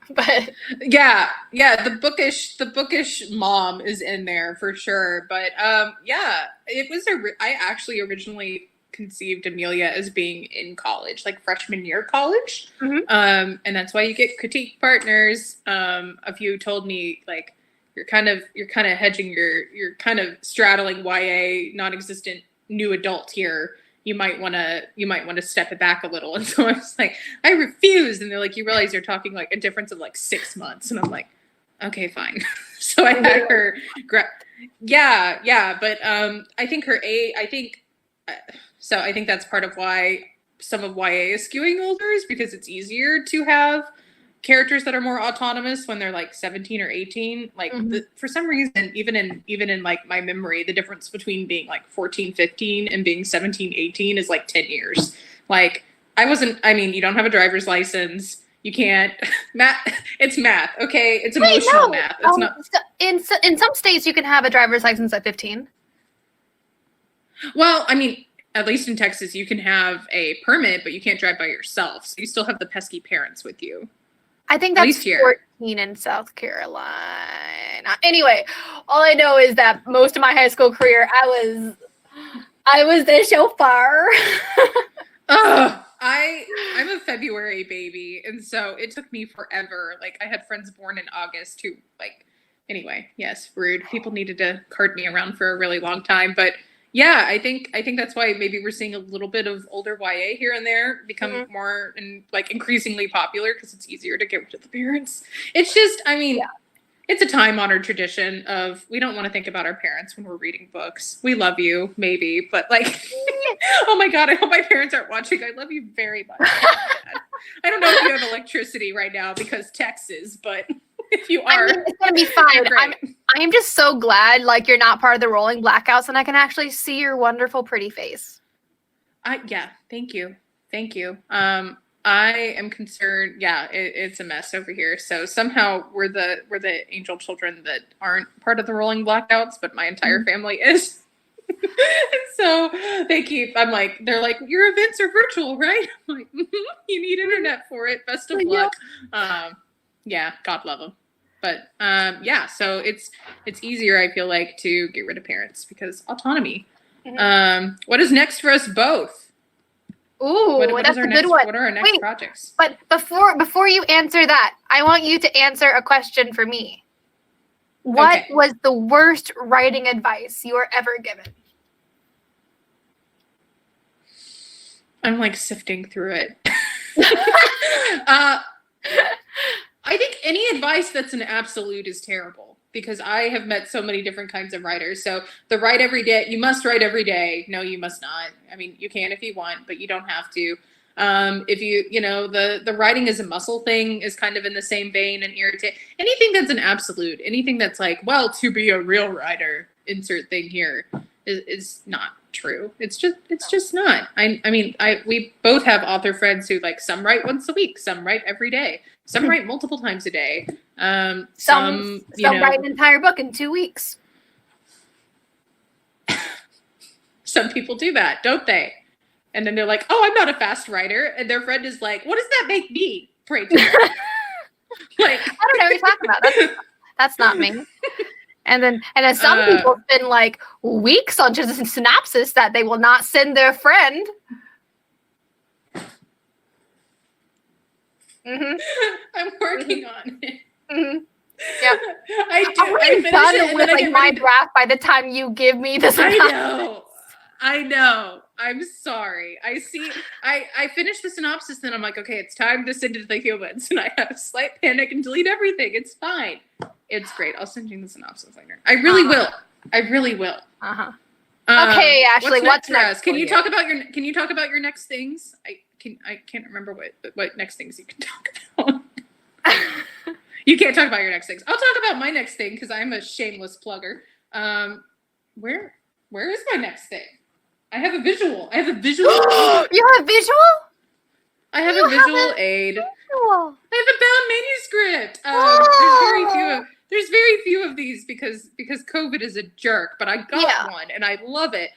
But yeah, the bookish mom is in there for sure. But it was I actually originally conceived Amelia as being in college, like freshman year college. Mm-hmm. And that's why you get critique partners. A few told me, like, you're kind of hedging you're kind of straddling YA non-existent new adult here. You might want to step it back a little. And so I was like, I refused. And they're like, you realize you're talking, like, a difference of, like, 6 months. And I'm like, Okay, fine. So I had her. Yeah, but I think her age. So I think that's part of why some of YA is skewing older, is because it's easier to have characters that are more autonomous when they're like 17 or 18. Like for some reason, even in like my memory, the difference between being like 14, 15 and being 17, 18 is like 10 years. Like I mean, you don't have a driver's license. You can't math. It's math. Okay. It's emotional math. It's not. In some states you can have a driver's license at 15. Well, I mean, at least in Texas, you can have a permit, but you can't drive by yourself. So you still have the pesky parents with you. I think that's 14 in South Carolina. Anyway, all I know is that most of my high school career, I was the chauffeur. I'm a February baby, and so it took me forever. Like, I had friends born in August who, like, anyway, yes, rude. People needed to cart me around for a really long time, but yeah, I think that's why maybe we're seeing a little bit of older YA here and there become more and like increasingly popular because it's easier to get rid of the parents. It's just, I mean, it's a time-honored tradition of we don't want to think about our parents when we're reading books. We love you, maybe, but like, oh my God, I hope my parents aren't watching. I love you very much. I don't know if you have electricity right now because Texas, but if you are, I mean, it's gonna be fine. I'm just so glad like you're not part of the rolling blackouts and I can actually see your wonderful pretty face. Yeah, thank you. I am concerned. Yeah, it's a mess over here. So somehow we're the angel children that aren't part of the rolling blackouts, but my entire family is. So they're like, your events are virtual, right? I'm like, you need internet for it. Best of luck. Yeah, God love them. But yeah, so it's easier, I feel like, to get rid of parents because autonomy. What is next for us both? Ooh, that's a good one. What are our next projects? But before you answer that, I want you to answer a question for me. What was the worst writing advice you were ever given? I'm like sifting through it. I think any advice that's an absolute is terrible because I have met so many different kinds of writers. So the write every day, you must write every day. No, you must not. I mean, you can if you want, but you don't have to. If the writing is a muscle thing is kind of in the same vein and irritate. Anything that's an absolute, anything that's like, well, to be a real writer, insert thing here is not true. It's just not. We both have author friends who like some write once a week, some write every day, some write multiple times a day. Some write an entire book in 2 weeks. Some people do that, don't they? And then they're like, oh, I'm not a fast writer. And their friend is like, what does that make me? Pray tell. Like, I don't know what you're talking about. That's not me. And then some people spend like weeks on just a synopsis that they will not send their friend. I'm working on it. Yeah, I do. I'm done with like my draft by the time you give me the synopsis. I know. I'm sorry. I finished the synopsis, then I'm like, okay, it's time to send it to the humans, and I have a slight panic and delete everything. It's fine. It's great. I'll send you the synopsis later. I really will. Okay, Ashley, what's next? Can you talk about your next things? I can't remember what next things you can talk about. You can't talk about your next things. I'll talk about my next thing because I'm a shameless plugger. Where is my next thing? I have a visual. You have a visual? I have a visual aid. I have a bound manuscript. There's very few of these because COVID is a jerk, but I got one and I love it.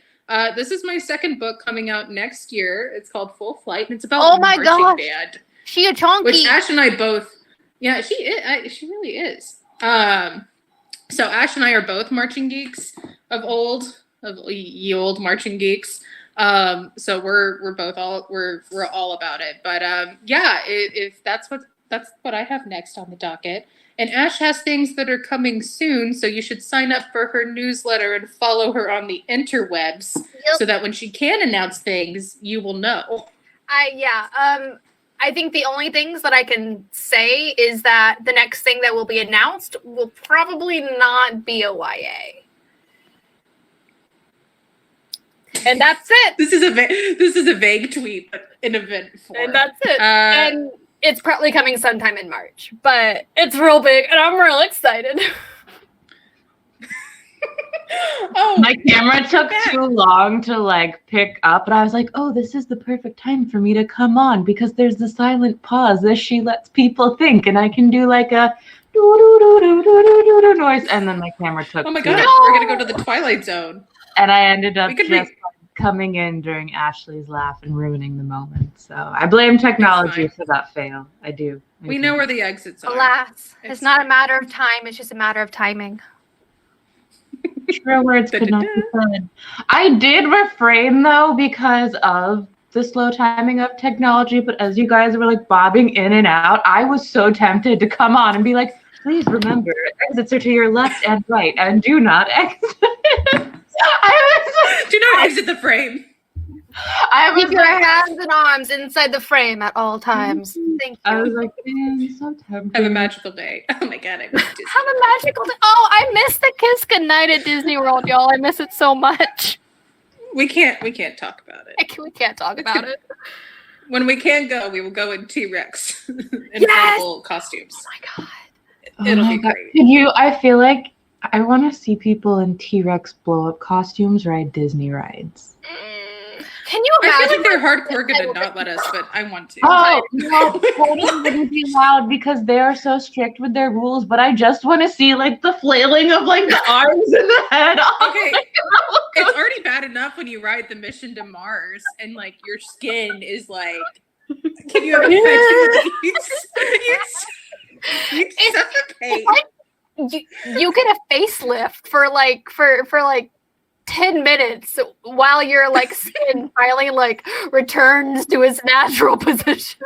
This is my second book coming out next year. It's called Full Flight, and it's about a marching band. She a chonky. Which Ash and I both. Yeah, she is. She really is. So Ash and I are both marching geeks of ye old marching geeks. So we're all about it. But if that's what I have next on the docket. And Ash has things that are coming soon, so you should sign up for her newsletter and follow her on the interwebs so that when she can announce things, you will know. I think the only things that I can say is that the next thing that will be announced will probably not be a YA. And that's it. This is a vague tweet, but in event form. And that's it. And it's probably coming sometime in March, but it's real big, and I'm real excited. My camera took too long to like pick up, and I was like, "Oh, this is the perfect time for me to come on because there's the silent pause as she lets people think, and I can do like a do do do do do do do noise." And then my camera took. Oh my too god, long. we're gonna go to the Twilight Zone. And I ended up just coming in during Ashley's laugh and ruining the moment. So I blame technology for that fail. I do. We know where the exits are. Alas, it's not a matter of time; it's just a matter of timing. True words could not be said. I did refrain though because of the slow timing of technology, but as you guys were like bobbing in and out, I was so tempted to come on and be like, please remember, exits are to your left and right, and do not exit. Do not exit the frame. Keep your hands and arms inside the frame at all times. Thank you. I was like, man, so tempted. Have a magical day. Oh my god, I miss Disney. Have a magical day. Oh, I miss the Kiss Goodnight at Disney World, y'all. I miss it so much. We can't talk about it. We can't talk about it. When we can go, we will go in T-Rex Yes! costumes. Oh my god. It'll be great. Could you? I feel like I want to see people in T-Rex blow-up costumes ride Disney rides. Can you imagine? I feel like they're hardcore going to not let us, but I want to. Oh, no, totally wouldn't be allowed because they are so strict with their rules, but I just want to see, like, the flailing of, like, the arms and the head. Okay, it's already bad enough when you ride the mission to Mars and, like, your skin is, like, can you imagine? You suffocate. You get a facelift for, like, 10 minutes while your like skin finally like returns to its natural position.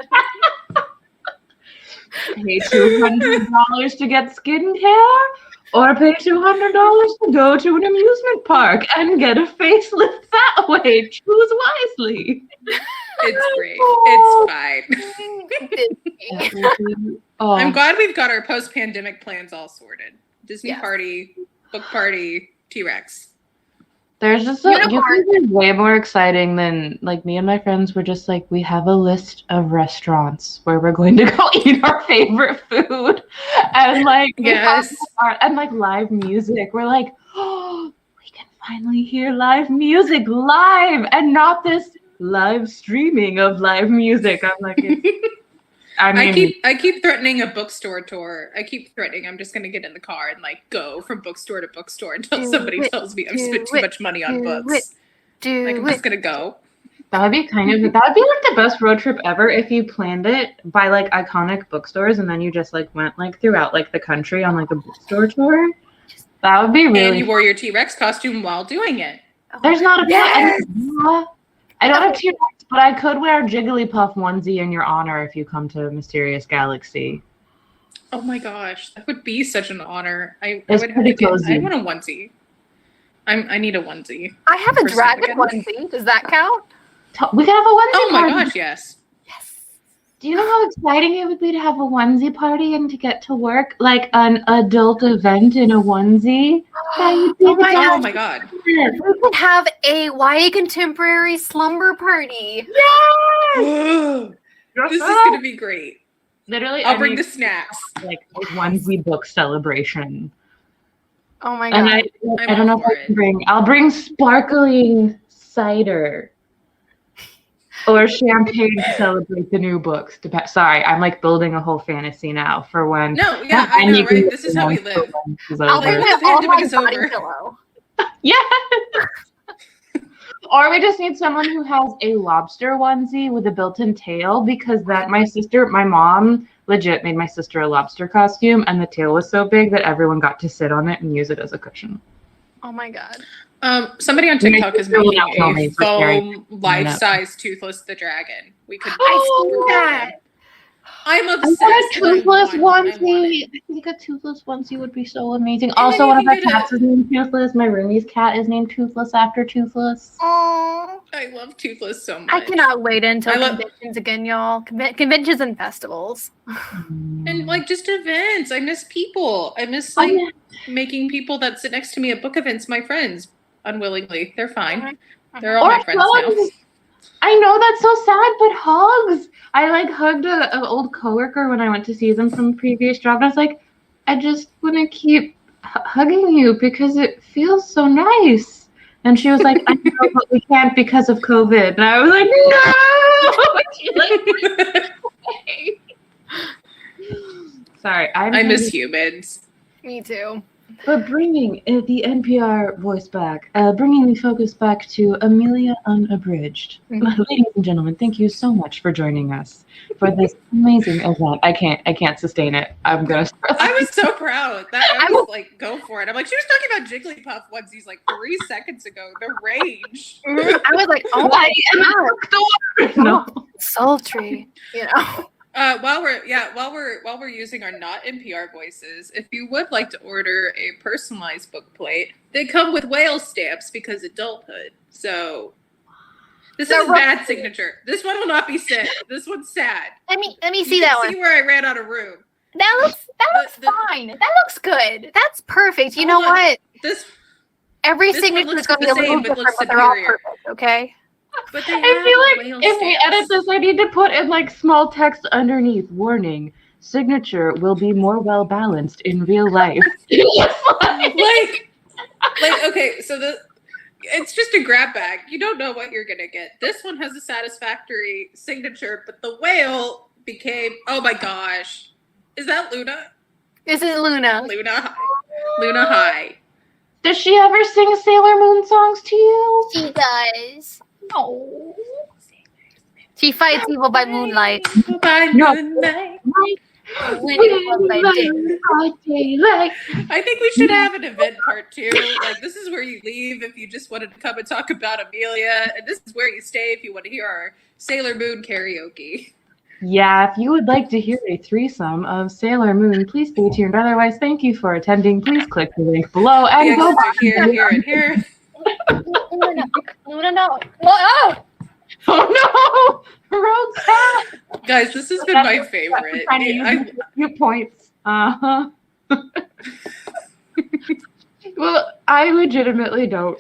Pay $200 to get skincare, or pay $200 to go to an amusement park and get a facelift that way. Choose wisely. It's great. It's fine. Oh. I'm glad we've got our post-pandemic plans all sorted. Disney Yes. party, book party, T-Rex. There's just you can be way more exciting than like me and my friends were just like, we have a list of restaurants where we're going to go eat our favorite food and like and like live music. We're like, oh, we can finally hear live music live and not this live streaming of live music. I'm like, I keep threatening a bookstore tour. I keep threatening I'm just gonna get in the car and like go from bookstore to bookstore until somebody tells me I've spent too much money on books. I'm just gonna go. That would be like the best road trip ever if you planned it by like iconic bookstores and then you just like went like throughout like the country on like a bookstore tour. That would be really. And you wore your T-Rex costume while doing it. There's not a I don't have T-Rex, but I could wear a Jigglypuff onesie in your honor if you come to Mysterious Galaxy. Oh my gosh, that would be such an honor. I It's would have pretty to cozy. I want a onesie. I need a onesie. I have a For dragon significance. onesie. Does that count? We could have a onesie Oh my party. gosh, yes. Yes. Do you know how exciting it would be to have a onesie party and to get to work like an adult event in a onesie? Oh my Oh my god. We could have a YA contemporary slumber party. This is gonna be great. Literally, I'll bring the snacks. like a onesie book celebration. Oh my And god. I don't know if I can I'll bring sparkling cider or champagne to celebrate the new books. Sorry, I'm like building a whole fantasy now for when. No, yeah, I know, right? This is how we live. I'll bring When the my all my pandemic is body over. pillow. Yeah. Or we just need someone who has a lobster onesie with a built-in tail because my mom legit made my sister a lobster costume and the tail was so big that everyone got to sit on it and use it as a cushion. Oh my god. Somebody on TikTok is making a for sharing. foam life-size Toothless the Dragon. We could. I see that. I'm I obsessed. want a toothless I want onesie. it. I think a toothless onesie would be so amazing. And Also, then one you of our can get cats is named Toothless. My roomie's cat is named Toothless after Toothless. Oh. I love Toothless so much. I cannot wait until conventions again, y'all. Conventions and festivals. And like just events. I miss people. I miss like making people that sit next to me at book events my friends unwillingly. They're fine. They're all my friends now. I know that's so sad, but hugs. I like hugged an old coworker when I went to see them from a previous job. And I was like, I just want to keep hugging you because it feels so nice. And she was like, I know, but we can't because of COVID. And I was like, no. She like, sorry, I miss humans. Me too. But bringing the NPR voice back, bringing the focus back to Amelia Unabridged. Ladies and gentlemen, thank you so much for joining us for this amazing event. I can't sustain it. I'm gonna. I was so proud that I was like, go for it. I'm like, she was talking about Jigglypuff onesies like 3 seconds ago. The range. I was like, oh my god, no, sultry, you know. While we're using our not NPR voices, if you would like to order a personalized book plate, they come with whale stamps because adulthood. So this is a bad signature. This one will not be sent. This one's sad. Let me see that one. See where I ran out of room. That looks fine. That looks good. That's perfect. You know what? Every signature is going to be a little different, but they're all perfect. Okay. But I feel like if we edit this, I need to put in like small text underneath. Warning: signature will be more well balanced in real life. like okay, so it's just a grab bag. You don't know what you're gonna get. This one has a satisfactory signature, but the whale became. Oh my gosh, is that Luna? This is Luna. Luna High. Does she ever sing Sailor Moon songs to you? She does. No. She fights evil by moonlight. By moonlight. I think we should have an event part 2. Like, this is where you leave if you just wanted to come and talk about Amelia, and this is where you stay if you want to hear our Sailor Moon karaoke. Yeah, if you would like to hear a threesome of Sailor Moon, please stay tuned. Otherwise, thank you for attending. Please click the link below and go back here. Luna, no. Oh no! Road cat! Guys, this has been my favorite. Few points. Well, I legitimately don't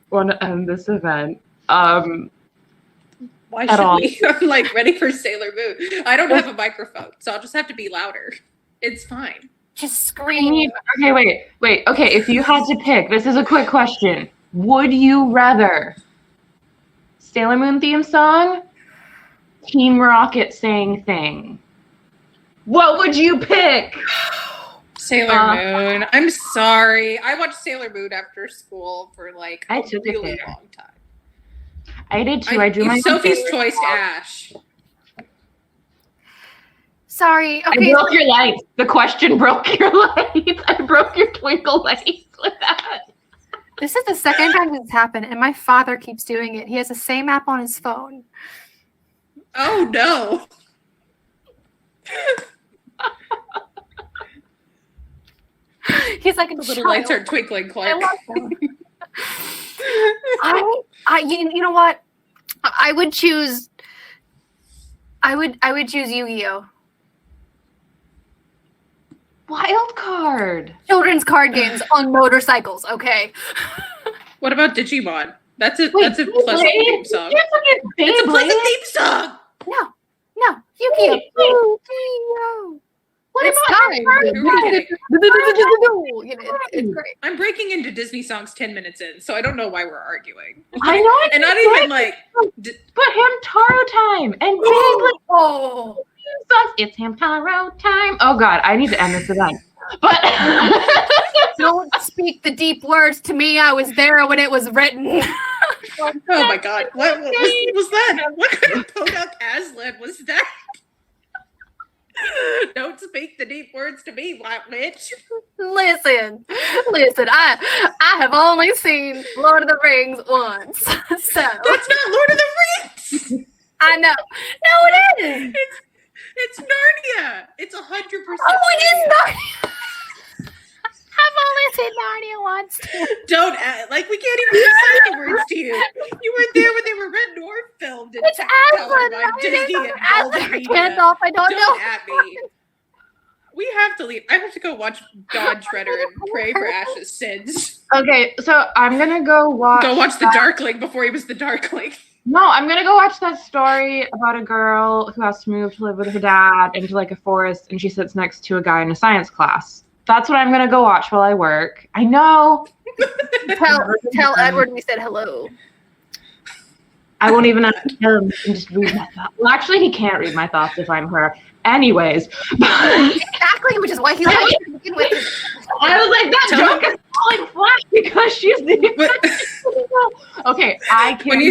want to end this event. Why should we? I'm like ready for Sailor Moon. I don't have a microphone, so I'll just have to be louder. It's fine. Just scream. Okay, wait. Okay, if you had to pick, this is a quick question. Would you rather Sailor Moon theme song, Team Rocket saying thing? What would you pick? Sailor Moon. I'm sorry. I watched Sailor Moon after school for like a really long time. I did too. I drew my Sophie's choice, Ash. Sorry. I Okay. broke your lights. The question broke your lights. I broke your twinkle lights with that. This is the second time this has happened, and my father keeps doing it. He has the same app on his phone. Oh no. He's like the little lights are twinkling, Clark. I love them. You know what? I would choose Yu-Gi-Oh. Wild card. Children's card games on motorcycles, okay? What about Digimon? That's a pleasant theme song. It's a pleasant theme song. No. Yu-Gi-Oh. Yu-Gi-Oh. What it's it's great. I'm breaking into Disney songs 10 minutes in, so I don't know why we're arguing. I know, and not even like. Put Hamtaro time and Beyblade. It's Hamtaro time. Oh God, I need to end this event. But don't speak the deep words to me. I was there when it was written. Oh my God, what was that? What kind of podunk Aslan was that? Don't speak the deep words to me, white witch. Listen. I have only seen Lord of the Rings once, so that's not Lord of the Rings. I know. No, it is. It's Narnia. It's 100%. Oh, it is Narnia. I've only seen Narnia once. Don't like we can't even say the words to you. you. You were there when they were Red North filmed. It's Aslan. by Disney and Aslan Balderina. Gandalf. I don't know. Don't at me. We have to leave. I have to go watch Dodge Shredder and pray for Ash's sins. Okay, so I'm gonna go watch. Go watch The Darkling before he was the Darkling. No, I'm gonna go watch that story about a girl who has to move to live with her dad into like a forest, and she sits next to a guy in a science class. That's what I'm gonna go watch while I work. I know. Tell Edward we said hello. I won't even have to tell him. He can just read my thoughts. Well, actually, he can't read my thoughts if I'm her. Anyways. Exactly, which is why he's like to begin with. I was like, that joke is falling flat because she's the Okay, I can't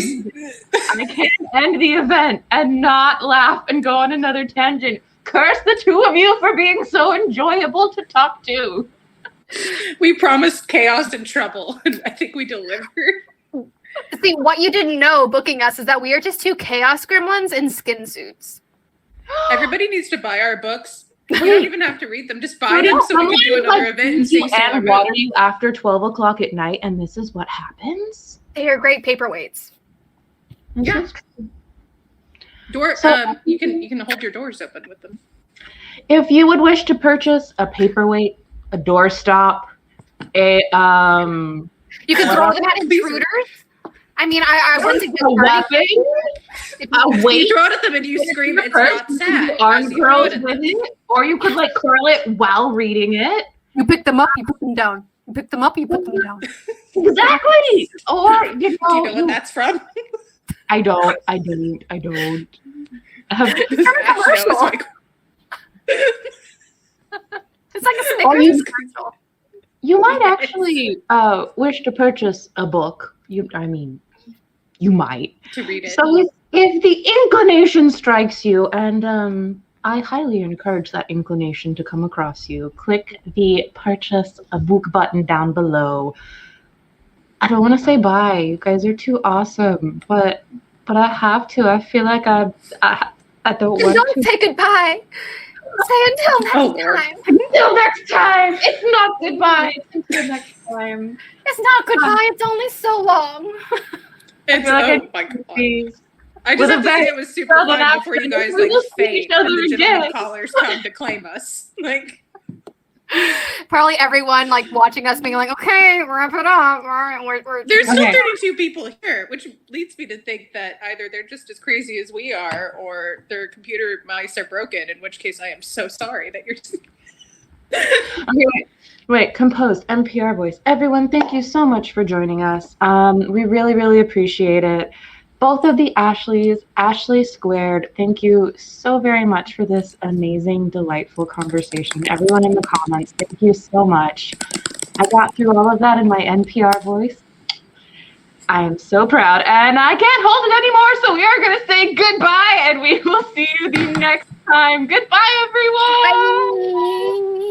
end the event and not laugh and go on another tangent. Curse the two of you for being so enjoyable to talk to. We promised chaos and trouble, and I think we delivered. See, what you didn't know booking us is that we are just two chaos gremlins in skin suits. Everybody needs to buy our books. We don't even have to read them. Just buy them so we can do another event and sing and water you after 12 o'clock at night, and this is what happens? They are great paperweights. Yeah. You can hold your doors open with them. If you would wish to purchase a paperweight, a doorstop, a you can throw them at intruders. I mean, I wouldn't think a weapon. You throw it at them and you scream, "It's not sad." Arm curls with it, or you could like curl it while reading it. You pick them up, you put them down. You pick them up, you put them down. Exactly. Or do you know what that's from? I don't. It's like a Snickers commercial. You might actually wish to purchase a book. You might. To read it. So if the inclination strikes you, and I highly encourage that inclination to come across you, click the purchase a book button down below. I don't want to say bye. You guys are too awesome, but I have to. I feel like I don't want to. Don't say goodbye. Say until next time. Until next time. It's not goodbye. It's until next time. It's not goodbye. It's only so long. It's my God. I just have to say it was super fun before you guys like fade and the gentleman callers come to claim us. Like probably everyone like watching us being like, okay, wrap it up. There's still 32 people here, which leads me to think that either they're just as crazy as we are, or their computer mice are broken. In which case, I am so sorry that you're. Okay, wait. Composed NPR voice. Everyone, thank you so much for joining us. We really, really appreciate it. Both of the Ashleys, Ashley Squared, thank you so very much for this amazing, delightful conversation. Everyone in the comments, thank you so much. I got through all of that in my NPR voice. I am so proud, and I can't hold it anymore, so we are going to say goodbye, and we will see you the next time. Goodbye, everyone! Bye.